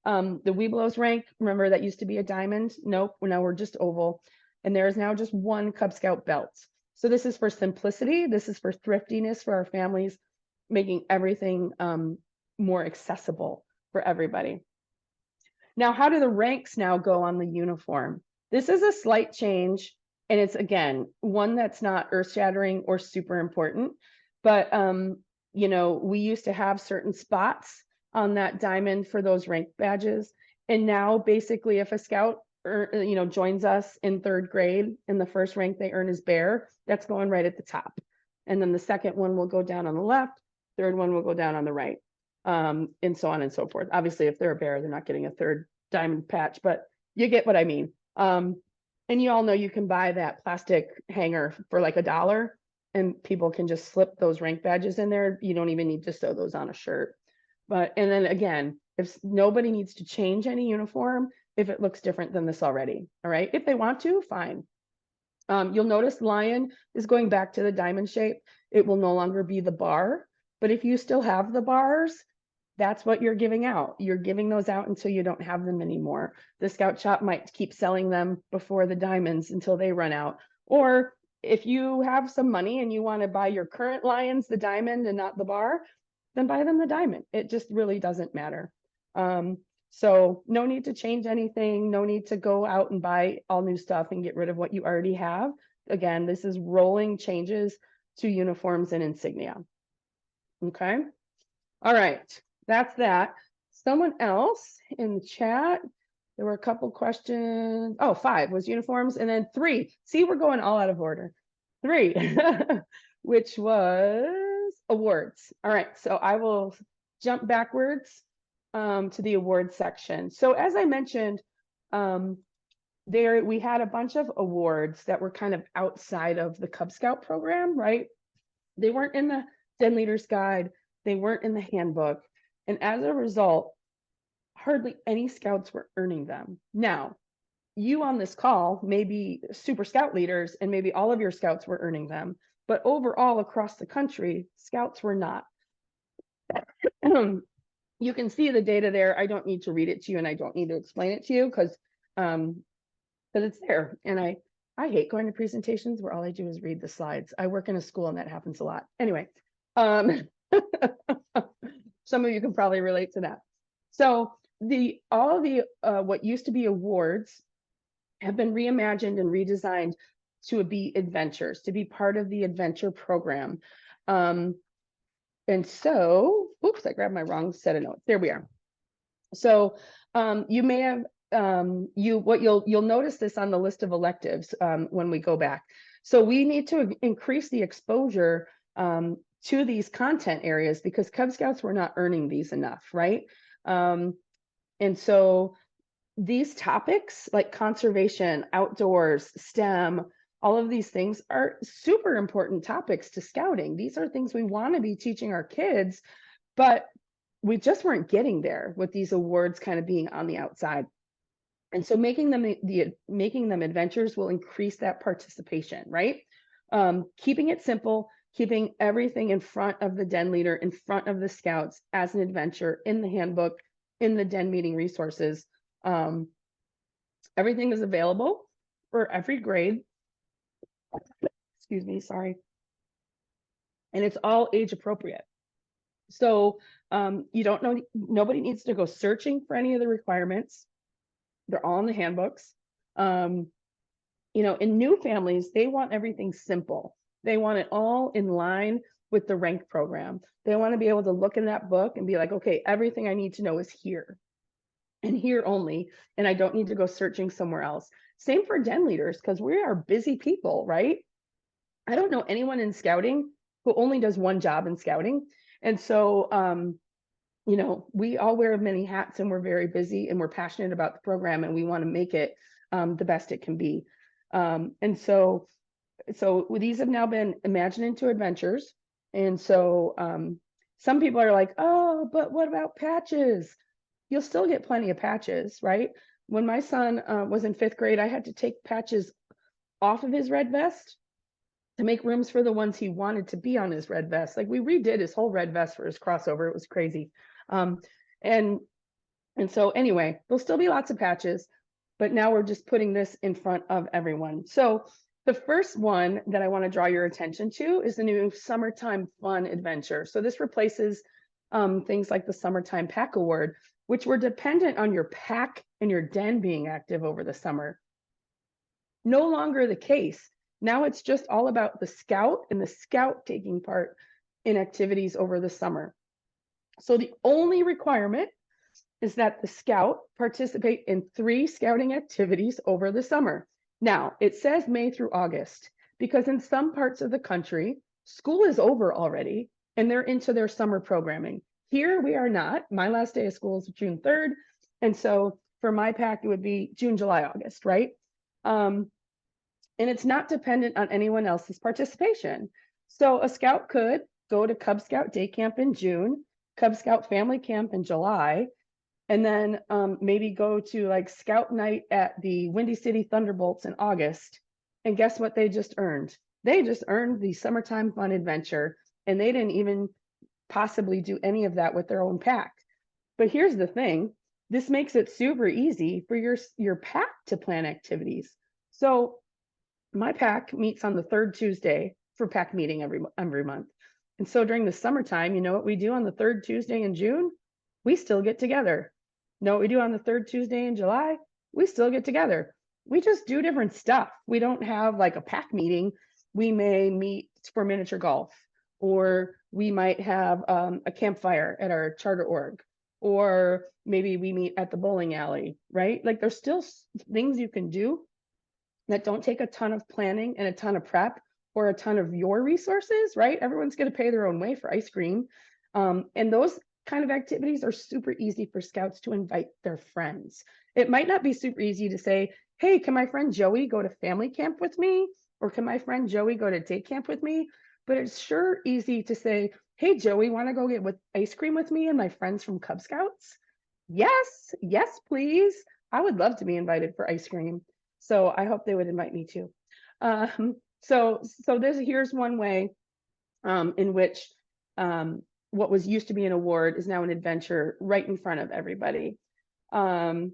The Weeblo's rank, remember that used to be a diamond? Nope, now we're just oval. And there is now just one Cub Scout belt. So this is for simplicity. This is for thriftiness for our families, making everything more accessible for everybody. Now, how do the ranks now go on the uniform? This is a slight change, and it's, again, one that's not earth-shattering or super important, but we used to have certain spots on that diamond for those rank badges, and now basically if a scout joins us in 3rd grade, and the first rank they earn is bear, that's going right at the top, and then the second one will go down on the left, third one will go down on the right, and so on and so forth. Obviously, if they're a bear, they're not getting a 3rd diamond patch, but you get what I mean. And you all know you can buy that plastic hanger for like $1, and people can just slip those rank badges in there. You don't even need to sew those on a shirt. And then again, if nobody needs to change any uniform, if it looks different than this already, all right? If they want to, fine. You'll notice lion is going back to the diamond shape. It will no longer be the bar, but if you still have the bars, that's what you're giving out. You're giving those out until you don't have them anymore. The scout shop might keep selling them before the diamonds until they run out. Or if you have some money and you want to buy your current lions, the diamond and not the bar, then buy them the diamond. It just really doesn't matter. So no need to change anything. No need to go out and buy all new stuff and get rid of what you already have. Again, this is rolling changes to uniforms and insignia. Okay. All right. That's that. Someone else in the chat, there were a couple questions. Oh, 5 was uniforms, and then 3. See, we're going all out of order. 3, which was awards. All right, so I will jump backwards to the awards section. So as I mentioned, we had a bunch of awards that were kind of outside of the Cub Scout program, right? They weren't in the Den Leaders Guide. They weren't in the handbook. And as a result, hardly any scouts were earning them. Now, you on this call may be super scout leaders, and maybe all of your scouts were earning them, but overall across the country, scouts were not. You can see the data there. I don't need to read it to you, and I don't need to explain it to you because it's there. And I hate going to presentations where all I do is read the slides. I work in a school and that happens a lot. Anyway, some of you can probably relate to that. So all the what used to be awards have been reimagined and redesigned to be adventures, to be part of the adventure program. And so, oops, I grabbed my wrong set of notes. There we are. So you may have you'll notice this on the list of electives when we go back. So we need to increase the exposure to these content areas because Cub Scouts were not earning these enough, right? And so these topics like conservation, outdoors, STEM, all of these things are super important topics to scouting. These are things we want to be teaching our kids, but we just weren't getting there with these awards kind of being on the outside. And so making them adventures will increase that participation, right? Keeping it simple, keeping everything in front of the den leader, in front of the scouts as an adventure in the handbook, in the den meeting resources. Everything is available for every grade. Excuse me, sorry. And it's all age appropriate. So you don't know, nobody needs to go searching for any of the requirements. They're all in the handbooks. In new families, they want everything simple. They want it all in line with the rank program. They want to be able to look in that book and be like, okay, everything I need to know is here and here only, and I don't need to go searching somewhere else. Same for den leaders, because we are busy people, right? I don't know anyone in scouting who only does one job in scouting. And so, we all wear many hats and we're very busy and we're passionate about the program and we want to make it the best it can be. And so these have now been imagined into adventures. And so some people are like, oh, but what about patches? You'll still get plenty of patches, right? when my son was in 5th grade, I had to take patches off of his red vest to make rooms for the ones he wanted to be on his red vest. Like we redid his whole red vest for his crossover. It was crazy. And so anyway, there'll still be lots of patches, but now we're just putting this in front of everyone. So the first one that I want to draw your attention to is the new Summertime Fun Adventure. So this replaces things like the Summertime Pack Award, which were dependent on your pack and your den being active over the summer. No longer the case. Now it's just all about the scout and the scout taking part in activities over the summer. So the only requirement is that the scout participate in 3 scouting activities over the summer. Now, it says May through August, because in some parts of the country, school is over already and they're into their summer programming. Here we are not. My last day of school is June 3rd. And so for my pack, it would be June, July, August, right? And it's not dependent on anyone else's participation. So a scout could go to Cub Scout Day Camp in June, Cub Scout Family Camp in July, and then maybe go to like Scout Night at the Windy City Thunderbolts in August. And guess what they just earned? They just earned the Summertime Fun Adventure, and they didn't even possibly do any of that with their own pack. But here's the thing. This makes it super easy for your pack to plan activities. So my pack meets on the 3rd Tuesday for pack meeting every month. And so during the summertime, you know what we do on the 3rd Tuesday in June? We still get together. Know what we do on the 3rd Tuesday in July? We still get together. We just do different stuff. We don't have like a pack meeting. We may meet for miniature golf, or we might have a campfire at our charter org, or maybe we meet at the bowling alley, right? Like there's still things you can do that don't take a ton of planning and a ton of prep or a ton of your resources, right? Everyone's going to pay their own way for ice cream. And those kind of activities are super easy for scouts to invite their friends. It might not be super easy to say, hey, can my friend Joey go to family camp with me? Or can my friend Joey go to day camp with me? But it's sure easy to say, hey, Joey, want to go get with ice cream with me and my friends from Cub Scouts? Yes, yes, please. I would love to be invited for ice cream. So I hope they would invite me too. So here's one way in which what was used to be an award is now an adventure right in front of everybody. Oops,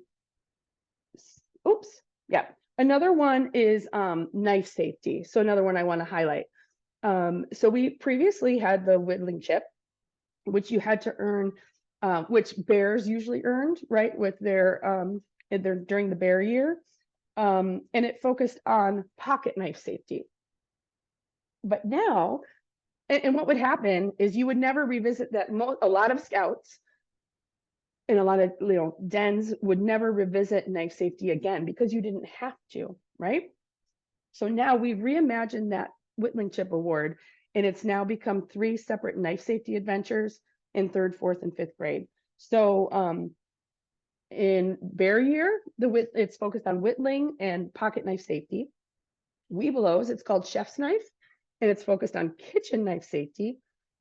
yeah. Another one is knife safety. So another one I want to highlight. So we previously had the whittling chip, which you had to earn, which bears usually earned, right, with their during the bear year. And it focused on pocket knife safety. But now, and what would happen is you would never revisit that. A lot of scouts and a lot of dens would never revisit knife safety again because you didn't have to, right? So now we've reimagined that whittling chip award, and it's now become 3 separate knife safety adventures in 3rd, 4th, and 5th grade. So in bear year, it's focused on whittling and pocket knife safety. Webelos, it's called Chef's Knife, and it's focused on kitchen knife safety.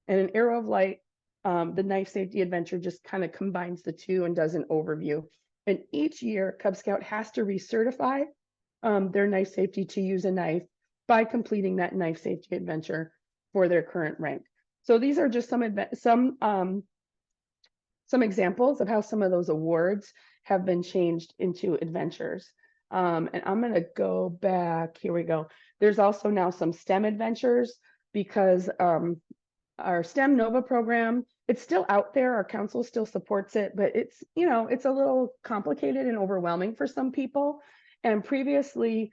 And an Arrow of Light, the knife safety adventure just kind of combines the two and does an overview. And each year, Cub Scout has to recertify their knife safety to use a knife by completing that knife safety adventure for their current rank. So these are just some examples of how some of those awards have been changed into adventures. And I'm going to go back. Here we go. There's also now some STEM adventures because our STEM Nova program, it's still out there. Our council still supports it, but it's, it's a little complicated and overwhelming for some people. And previously,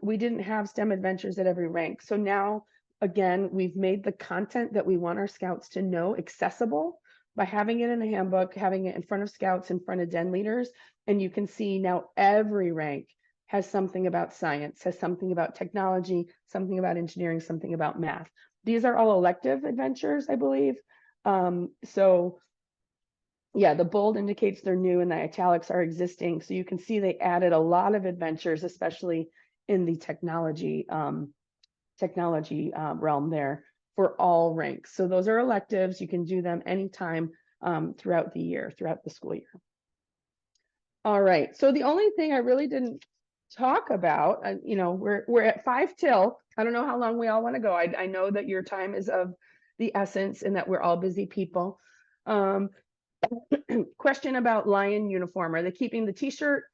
we didn't have STEM adventures at every rank. So now, again, we've made the content that we want our scouts to know accessible by having it in a handbook, having it in front of scouts, in front of den leaders. And you can see now every rank has something about science, has something about technology, something about engineering, something about math. These are all elective adventures, I believe. So yeah, the bold indicates they're new and the italics are existing. So you can see they added a lot of adventures, especially in the technology realm there for all ranks. So those are electives. You can do them anytime throughout the year, throughout the school year. All right, so the only thing I really didn't talk about, you know, we're at 5 till. I don't know how long we all want to go. I know that your time is of the essence and that we're all busy people. Question about Lion uniform. Are they keeping the t-shirt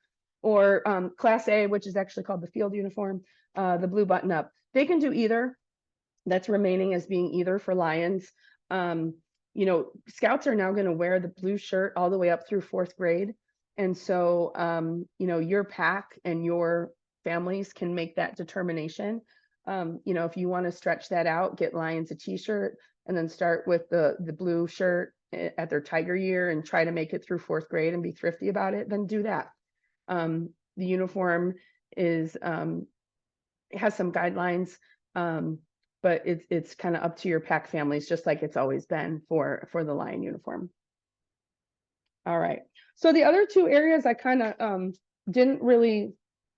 or Class A, which is actually called the field uniform, the blue button up? They can do either. That's remaining as being either for Lions. You know, Scouts are now going to wear the blue shirt all the way up through 4th grade. And so, you know, your pack and your families can make that determination. You know, if you want to stretch that out, get Lions a t-shirt and then start with the blue shirt at their Tiger year and try to make it through 4th grade and be thrifty about it, then do that. The uniform is, it has some guidelines, but it's kind of up to your pack families, just like it's always been for the Lion uniform. All right. So the other 2 areas I kind of didn't really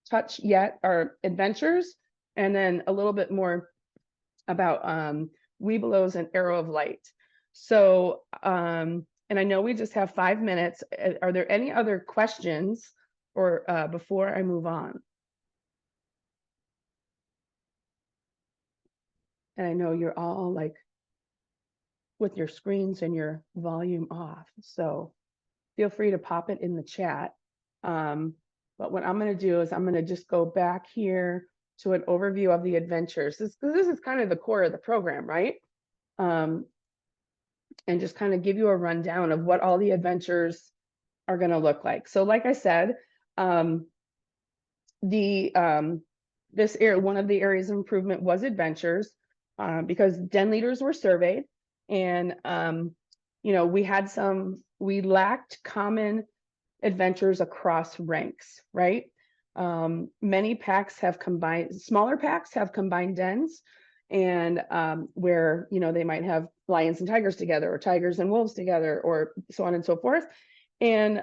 touch yet are adventures, and then a little bit more about Webelos and Arrow of Light. So, and I know we just have 5 minutes. Are there any other questions or before I move on? And I know you're all like with your screens and your volume off, so feel free to pop it in the chat. But what I'm going to do is I'm going to just go back here to an overview of the adventures. This is kind of the core of the program, right? And just kind of give you a rundown of what all the adventures are going to look like. So like I said, this area, one of the areas of improvement was adventures, because den leaders were surveyed, and you know, we lacked common adventures across ranks, right? Many packs have combined, smaller packs have combined dens, and where, you know, they might have lions and tigers together, or tigers and wolves together, or so on and so forth. And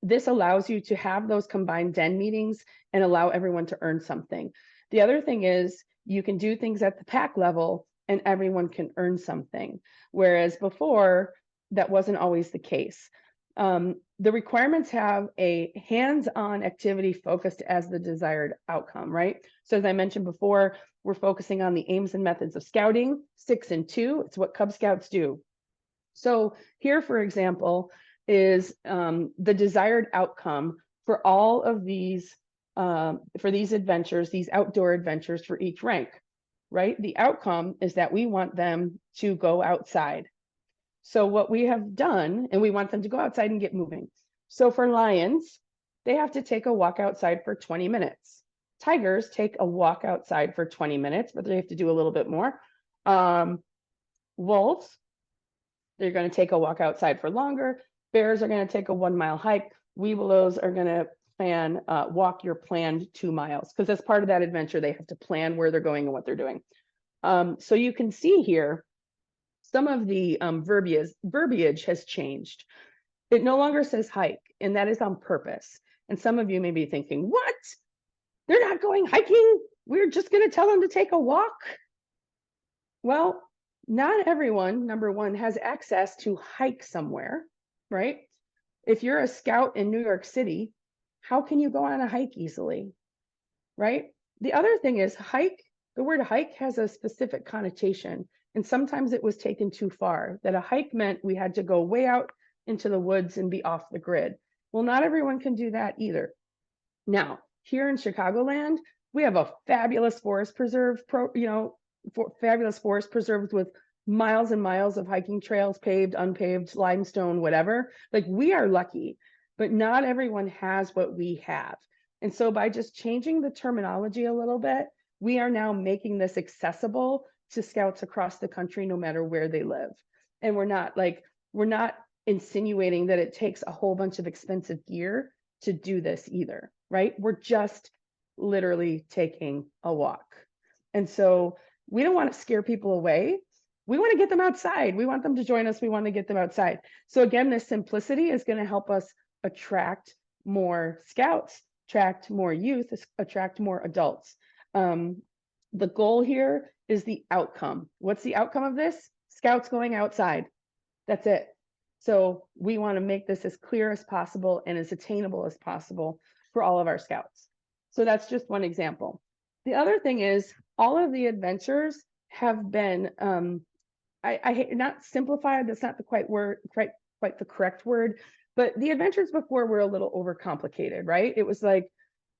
this allows you to have those combined den meetings and allow everyone to earn something. The other thing is you can do things at the pack level and everyone can earn something, whereas before that wasn't always the case. The requirements have a hands-on activity focused as the desired outcome, right? So as I mentioned before, we're focusing on the aims and methods of scouting, 6 and 2. It's what Cub Scouts do. So here, for example, is the desired outcome for all of these, for these adventures, these outdoor adventures for each rank, right? The outcome is that we want them to go outside. So what we have done, and we want them to go outside and get moving. So for lions, they have to take a walk outside for 20 minutes. Tigers take a walk outside for 20 minutes, but they have to do a little bit more. Wolves, they're going to take a walk outside for longer. Bears are going to take a 1-mile hike. Webelos are going to plan, walk your planned 2 miles, because as part of that adventure, they have to plan where they're going and what they're doing. So you can see here, some of the verbiage has changed. It no longer says hike, and that is on purpose. And some of you may be thinking, what? They're not going hiking? We're just going to tell them to take a walk? Well, not everyone, number one, has access to hike somewhere, right? If you're a scout in New York City, how can you go on a hike easily, right? The other thing is hike, the word hike has a specific connotation, and sometimes it was taken too far, that a hike meant we had to go way out into the woods and be off the grid. Well, not everyone can do that either. Now, here in Chicagoland, we have a fabulous forest preserve, fabulous forest preserves with miles and miles of hiking trails, paved, unpaved, limestone, whatever. Like, we are lucky, but not everyone has what we have. And so by just changing the terminology a little bit, we are now making this accessible to scouts across the country, no matter where they live. And we're not insinuating that it takes a whole bunch of expensive gear to do this either, right? We're just literally taking a walk. And so we don't want to scare people away. We want to get them outside. We want them to join us. We want to get them outside. So again, this simplicity is going to help us attract more scouts, attract more youth, attract more adults. The goal here is the outcome. What's the outcome of this? Scouts going outside. That's it. So we want to make this as clear as possible and as attainable as possible for all of our scouts. So that's just one example. The other thing is all of the adventures have been, I hate not simplified, that's not the quite the correct word, but the adventures before were a little overcomplicated, right? It was like,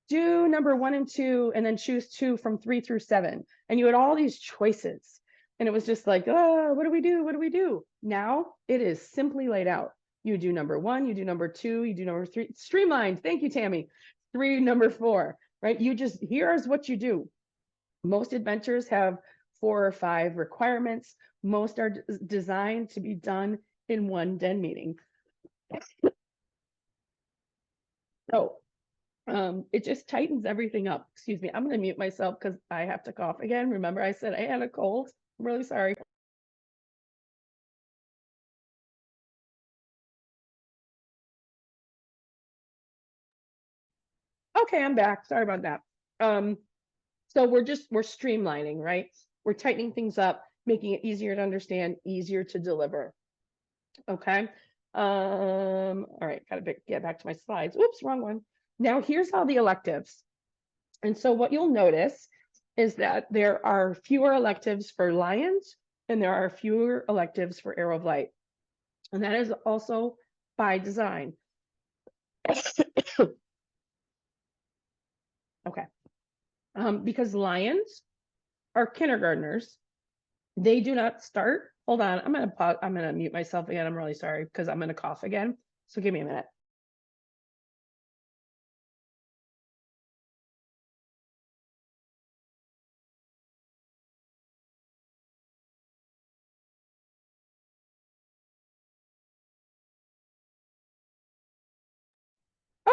do number 1 and 2, and then choose 2 from 3 through 7. And you had all these choices. And it was just like, oh, what do we do? What do we do? Now it is simply laid out. You do number 1, you do number 2, you do number 3, streamlined. Thank you, Tammy. 3, number 4, right? You just, here's what you do. Most adventures have 4 or 5 requirements. Most are designed to be done in one den meeting. So it just tightens everything up. Excuse me, I'm going to mute myself because I have to cough again. Remember, I said I had a cold. I'm really sorry. Okay, I'm back. Sorry about that. So we're streamlining, right? We're tightening things up, making it easier to understand, easier to deliver. Okay. All right, gotta get back to my slides. Oops, wrong one. Now here's all the electives. And so what you'll notice is that there are fewer electives for Lions and there are fewer electives for Arrow of Light. And that is also by design. Okay. Because Lions are kindergartners, they do not start. Hold on, I'm gonna pause. I'm gonna mute myself again. I'm really sorry because I'm gonna cough again. So give me a minute.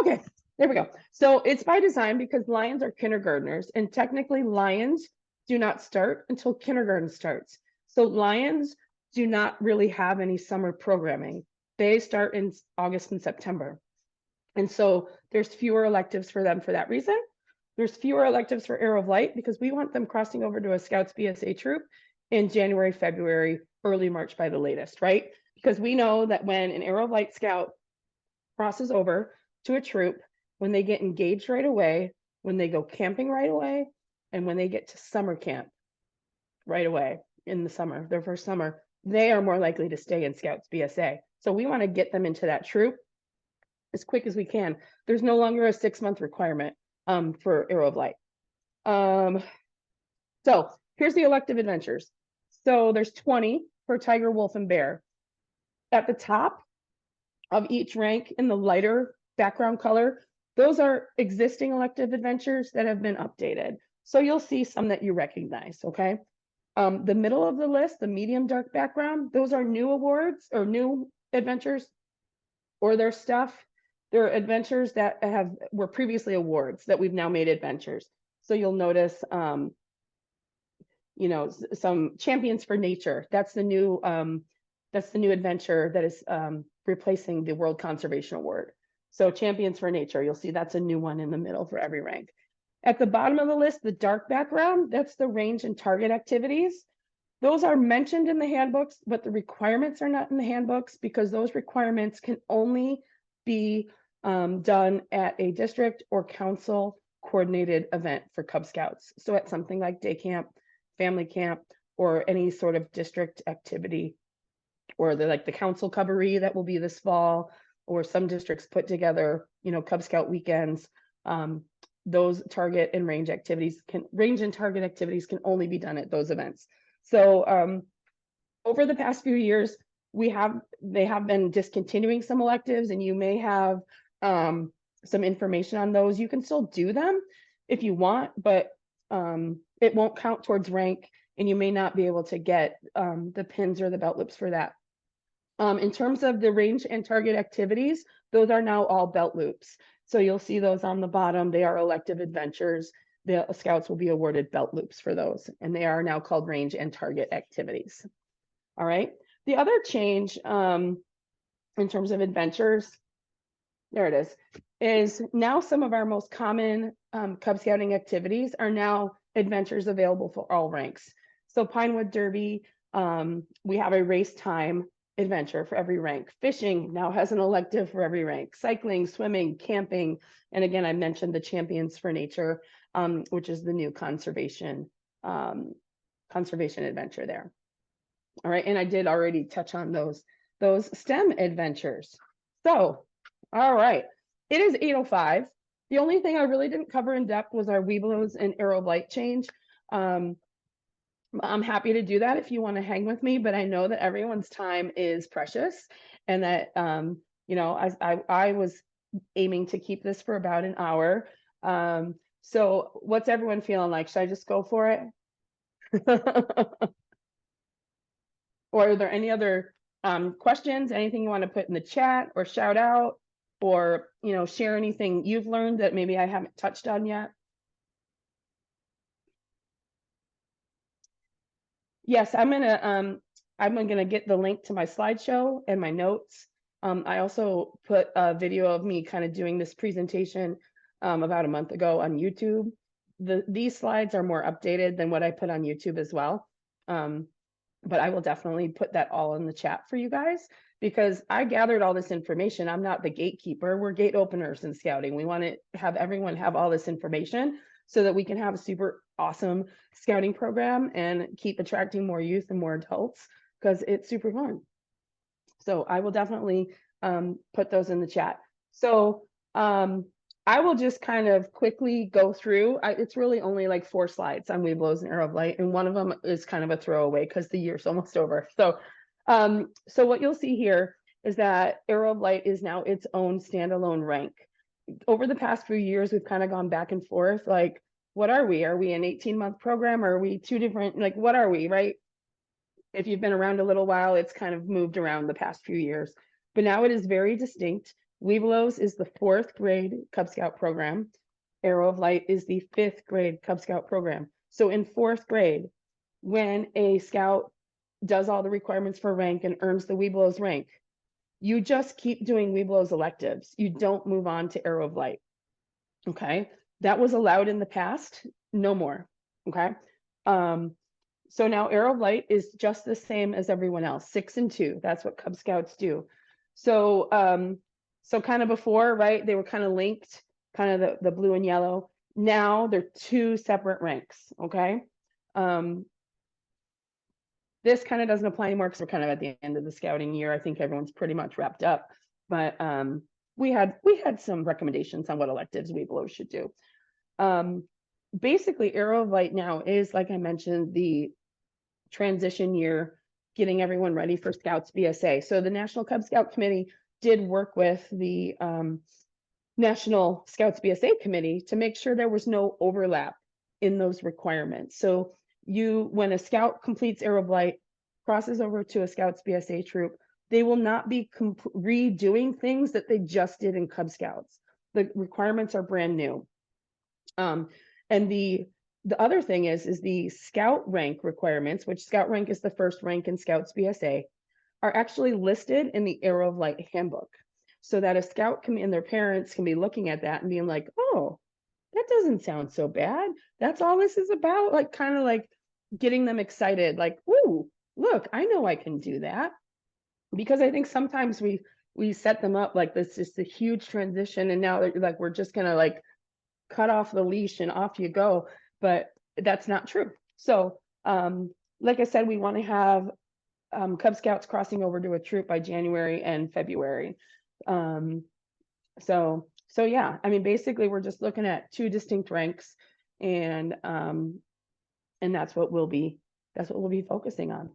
Okay, there we go. So it's by design because Lions are kindergartners and technically Lions do not start until kindergarten starts. So Lions do not really have any summer programming. They start in August and September. And so there's fewer electives for them for that reason. There's fewer electives for Arrow of Light because we want them crossing over to a Scouts BSA troop in January, February, early March by the latest, right? Because we know that when an Arrow of Light Scout crosses over to a troop, when they get engaged right away, when they go camping right away, and when they get to summer camp right away in the summer, their first summer, they are more likely to stay in Scouts BSA. So we want to get them into that troop as quick as we can. There's no longer a 6-month requirement for Arrow of Light. So here's the elective adventures. So there's 20 for Tiger, Wolf, and Bear. At the top of each rank in the lighter background color, those are existing elective adventures that have been updated. So you'll see some that you recognize, okay? The middle of the list, the medium dark background, those are new awards or new adventures or their stuff. They're adventures that were previously awards that we've now made adventures. So you'll notice, you know, some Champions for Nature. That's the new adventure that is replacing the World Conservation Award. So Champions for Nature, you'll see that's a new one in the middle for every rank. At the bottom of the list, the dark background, that's the range and target activities. Those are mentioned in the handbooks, but the requirements are not in the handbooks because those requirements can only be done at a district or council coordinated event for Cub Scouts. So at something like day camp, family camp, or any sort of district activity, or the council coveree that will be this fall, or some districts put together, you know, Cub Scout weekends. Those target and range and target activities can only be done at those events. So over the past few years, they have been discontinuing some electives, and you may have some information on those. You can still do them if you want, but it won't count towards rank, and you may not be able to get the pins or the belt loops for that. In terms of the range and target activities, those are now all belt loops. So you'll see those on the bottom. They are elective adventures. The Scouts will be awarded belt loops for those, and they are now called range and target activities. All right. The other change in terms of adventures, there it is now some of our most common Cub Scouting activities are now adventures available for all ranks. So Pinewood Derby, we have a race time adventure for every rank. Fishing now has an elective for every rank. Cycling, swimming, camping. And again, I mentioned the Champions for Nature, which is the new conservation adventure there. All right, and I did already touch on those STEM adventures. So, all right, it is 8:05. The only thing I really didn't cover in depth was our Webelos and Arrow of Light change. I'm happy to do that if you want to hang with me, but I know that everyone's time is precious, and that you know, I was aiming to keep this for about an hour. So what's everyone feeling like? Should I just go for it? Or are there any other questions, anything you want to put in the chat or shout out, or, you know, share anything you've learned that maybe I haven't touched on yet? Yes, I'm gonna get the link to my slideshow and my notes. I also put a video of me kind of doing this presentation about a month ago on YouTube. These slides are more updated than what I put on YouTube as well. But I will definitely put that all in the chat for you guys, because I gathered all this information. I'm not the gatekeeper. We're gate openers in scouting. We want to have everyone have all this information so that we can have a super awesome scouting program and keep attracting more youth and more adults, because it's super fun. So I will definitely put those in the chat. So I will just kind of quickly go through. It's really only like 4 slides on Webelos and Arrow of Light, and one of them is kind of a throwaway because the year's almost over. So, so what you'll see here is that Arrow of Light is now its own standalone rank. Over the past few years, we've kind of gone back and forth. Like, what are we? Are we an 18-month program? Or are we 2 different? Like, what are we? Right? If you've been around a little while, it's kind of moved around the past few years, but now it is very distinct. Webelos is the 4th grade Cub Scout program. Arrow of Light is the 5th grade Cub Scout program. So in 4th grade, when a scout does all the requirements for rank and earns the Webelos rank, you just keep doing Webelos electives. You don't move on to Arrow of Light. Okay, that was allowed in the past, no more. Okay, so now Arrow of Light is just the same as everyone else, 6 and 2. That's what Cub Scouts do. So so kind of before, right, they were kind of linked, kind of the blue and yellow. Now they're 2 separate ranks. Okay, this kind of doesn't apply anymore because we're kind of at the end of the scouting year. I think everyone's pretty much wrapped up, but we had some recommendations on what electives Webelos should do. Basically, Arrow of Light now is, like I mentioned, the transition year, getting everyone ready for Scouts BSA. So the National Cub Scout Committee did work with the National Scouts BSA Committee to make sure there was no overlap in those requirements. So when a scout completes Arrow of Light, crosses over to a Scouts BSA troop, they will not be redoing things that they just did in Cub Scouts. The requirements are brand new. And the other thing is the scout rank requirements, which scout rank is the 1st rank in Scouts BSA, are actually listed in the Arrow of Light handbook, so that a scout and their parents can be looking at that and being like, oh, that doesn't sound so bad. That's all this is about. Like, kind of like getting them excited, like, ooh, look, I know I can do that. Because I think sometimes we set them up like this is a huge transition, and now they're like, we're just gonna like cut off the leash and off you go. But that's not true. So like I said, we want to have Cub Scouts crossing over to a troop by January and February. So yeah, I mean, basically we're just looking at 2 distinct ranks, and that's what we'll be focusing on.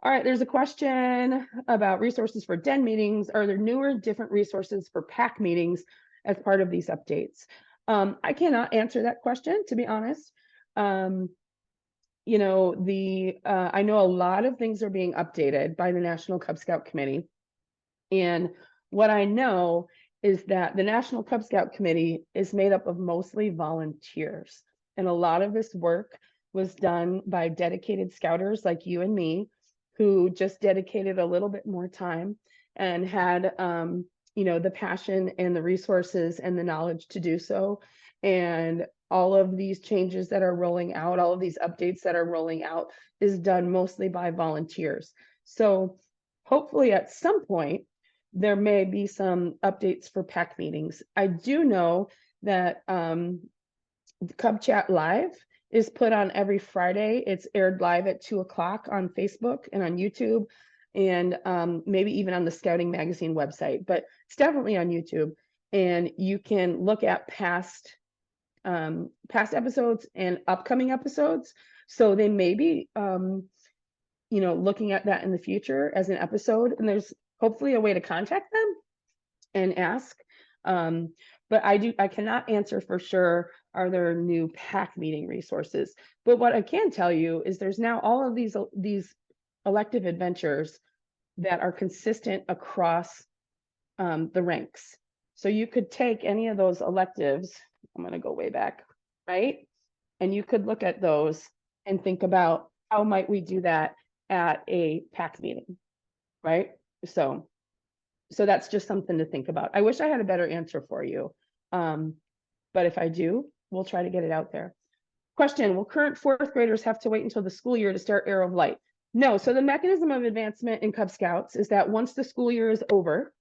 All right, there's a question about resources for den meetings. Are there newer, different resources for pack meetings as part of these updates? I cannot answer that question, to be honest. You know, I know a lot of things are being updated by the National Cub Scout Committee. And what I know is that the National Cub Scout Committee is made up of mostly volunteers. And a lot of this work was done by dedicated scouters like you and me, who just dedicated a little bit more time and had you know, the passion and the resources and the knowledge to do so. And all of these changes that are rolling out, all of these updates that are rolling out, is done mostly by volunteers. So hopefully at some point, there may be some updates for PAC meetings. I do know that Cub Chat Live is put on every Friday. It's aired live at 2 o'clock on Facebook and on YouTube, and maybe even on the Scouting Magazine website, but it's definitely on YouTube. And you can look at past episodes and upcoming episodes. So they may be, looking at that in the future as an episode, and there's hopefully a way to contact them and ask. But I cannot answer for sure, are there new PAC meeting resources? But what I can tell you is there's now all of these elective adventures that are consistent across the ranks. So you could take any of those electives, I'm going to go way back, right? And you could look at those and think about how might we do that at a PAC meeting, right? So that's just something to think about. I wish I had a better answer for you. But if I do, we'll try to get it out there. Question, will current 4th graders have to wait until the school year to start Arrow of Light? No, so the mechanism of advancement in Cub Scouts is that once the school year is over,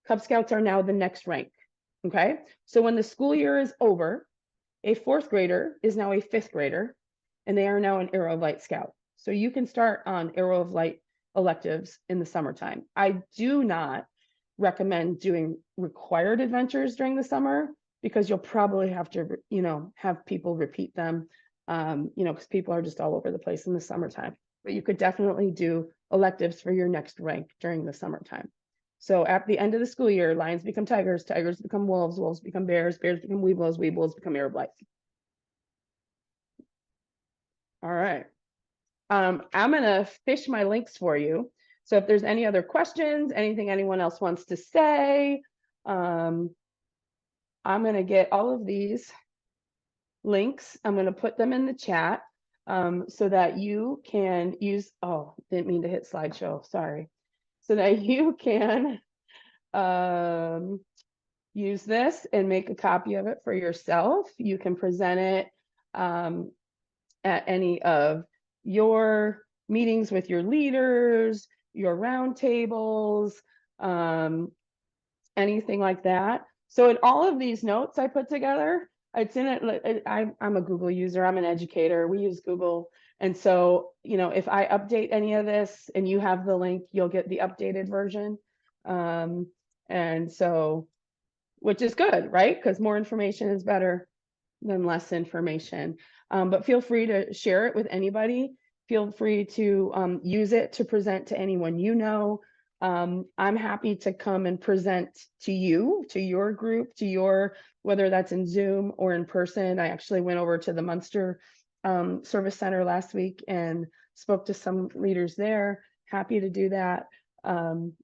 Cub Scouts are now the next rank, okay? So when the school year is over, a 4th grader is now a 5th grader, and they are now an Arrow of Light Scout. So you can start on Arrow of Light electives in the summertime. I do not recommend doing required adventures during the summer, because you'll probably have to, have people repeat them, because people are just all over the place in the summertime. But you could definitely do electives for your next rank during the summertime. So at the end of the school year, lions become tigers, tigers become wolves, wolves become bears, bears become weebles, weebles become Arab life. All right. I'm gonna fish my links for you. So if there's any other questions, anything anyone else wants to say, I'm gonna get all of these links. I'm gonna put them in the chat so that you can use, oh, didn't mean to hit slideshow, sorry. So that you can use this and make a copy of it for yourself. You can present it at any of your meetings with your leaders, your roundtables, anything like that. So in all of these notes I put together, it's in it. I'm a Google user, I'm an educator, we use Google. And so, if I update any of this and you have the link, you'll get the updated version. And so, which is good, right? Because more information is better than less information. But feel free to share it with anybody. Feel free to use it to present to anyone you know. I'm happy to come and present to you, to your group, to your, whether that's in Zoom or in person. I actually went over to the Munster Service Center last week and spoke to some leaders there. Happy to do that. And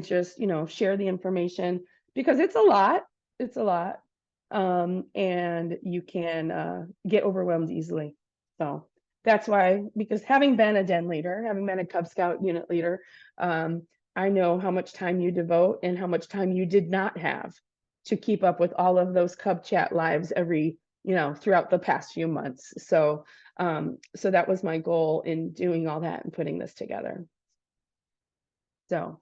just, share the information, because it's a lot. It's a lot. And you can get overwhelmed easily. So that's why, because having been a den leader, having been a Cub Scout unit leader, I know how much time you devote and how much time you did not have to keep up with all of those Cub Chat lives every, throughout the past few months. So, so that was my goal in doing all that and putting this together. So,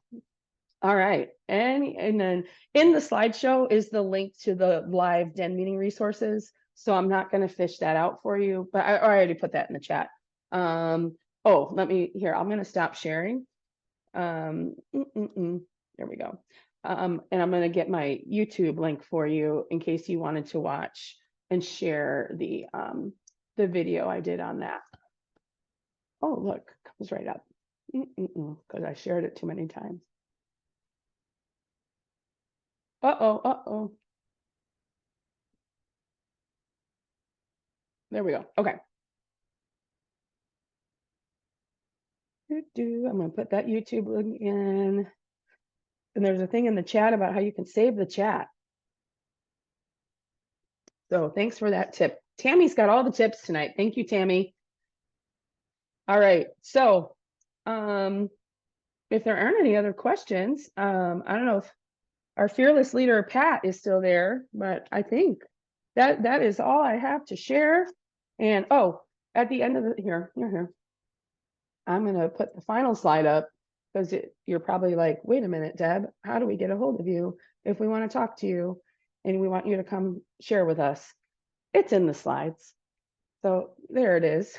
all right. And then in the slideshow is the link to the live den meeting resources. So I'm not going to fish that out for you, but I already put that in the chat. Oh, I'm going to stop sharing. There we go. And I'm going to get my YouTube link for you in case you wanted to watch and share the video I did on that. Oh, look, comes right up. Because I shared it too many times. Uh-oh. There we go. Okay. I'm going to put that YouTube link in. And there's a thing in the chat about how you can save the chat. So thanks for that tip. Tammy's got all the tips tonight. Thank you, Tammy. All right. So if there aren't any other questions, I don't know if our fearless leader, Pat, is still there, but I think that is all I have to share. And at the end of here, I'm going to put the final slide up because you're probably like, wait a minute, Deb, how do we get a hold of you if we want to talk to you and we want you to come share with us? It's in the slides. So there it is.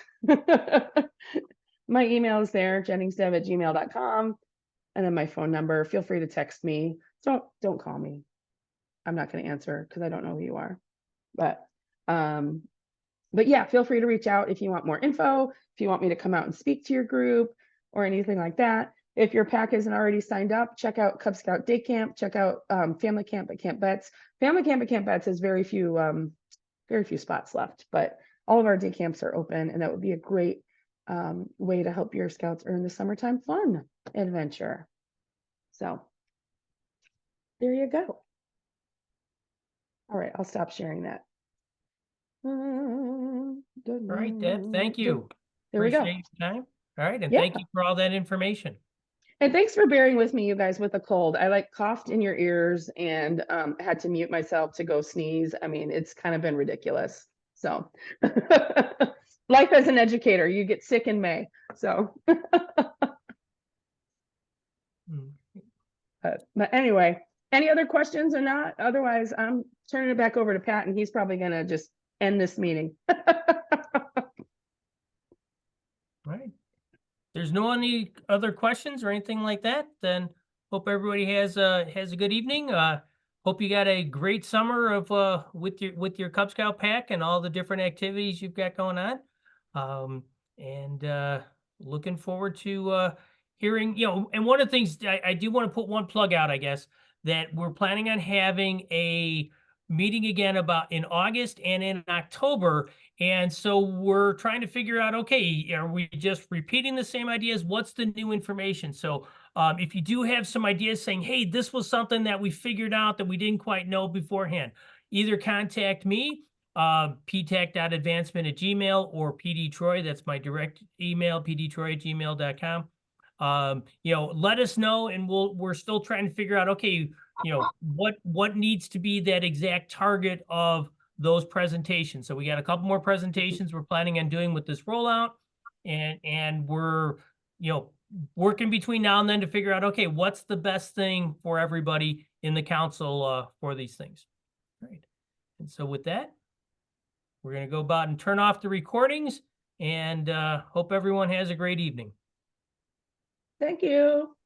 My email is there, jenningsdeb@gmail.com. And then my phone number. Feel free to text me. Don't call me. I'm not going to answer because I don't know who you are. But yeah, feel free to reach out if you want more info, if you want me to come out and speak to your group or anything like that. If your pack isn't already signed up, check out Cub Scout Day Camp, check out Family Camp at Camp Betts. Family Camp at Camp Betts has very few spots left, but all of our day camps are open, and that would be a great way to help your scouts earn the summertime fun adventure. So there you go. All right, I'll stop sharing that. All right, Deb, thank you. There we go. Appreciate your time. All right, and Yeah. thank you for all that information. And thanks for bearing with me, you guys, with the cold. I like coughed in your ears and had to mute myself to go sneeze. I mean, it's kind of been ridiculous. So life as an educator, you get sick in May. So but anyway, any other questions or not? Otherwise, I'm turning it back over to Pat, and he's probably going to just end this meeting. All right. There's no any other questions or anything like that, then hope everybody has a good evening. Hope you got a great summer of with your Cub Scout pack and all the different activities you've got going on. And looking forward to hearing, and one of the things I do want to put one plug out, I guess, that we're planning on having a meeting again about in August and in October. And so we're trying to figure out, okay, are we just repeating the same ideas? What's the new information? So if you do have some ideas saying, hey, this was something that we figured out that we didn't quite know beforehand, either contact me, ptac.advancement@gmail, or pdtroy, that's my direct email, pdtroy@gmail.com. Let us know, and we're still trying to figure out, okay, what needs to be that exact target of those presentations. So we got a couple more presentations we're planning on doing with this rollout, and we're working between now and then to figure out, okay, what's the best thing for everybody in the council for these things. All right. And so with that, we're going to go about and turn off the recordings, and hope everyone has a great evening. Thank you.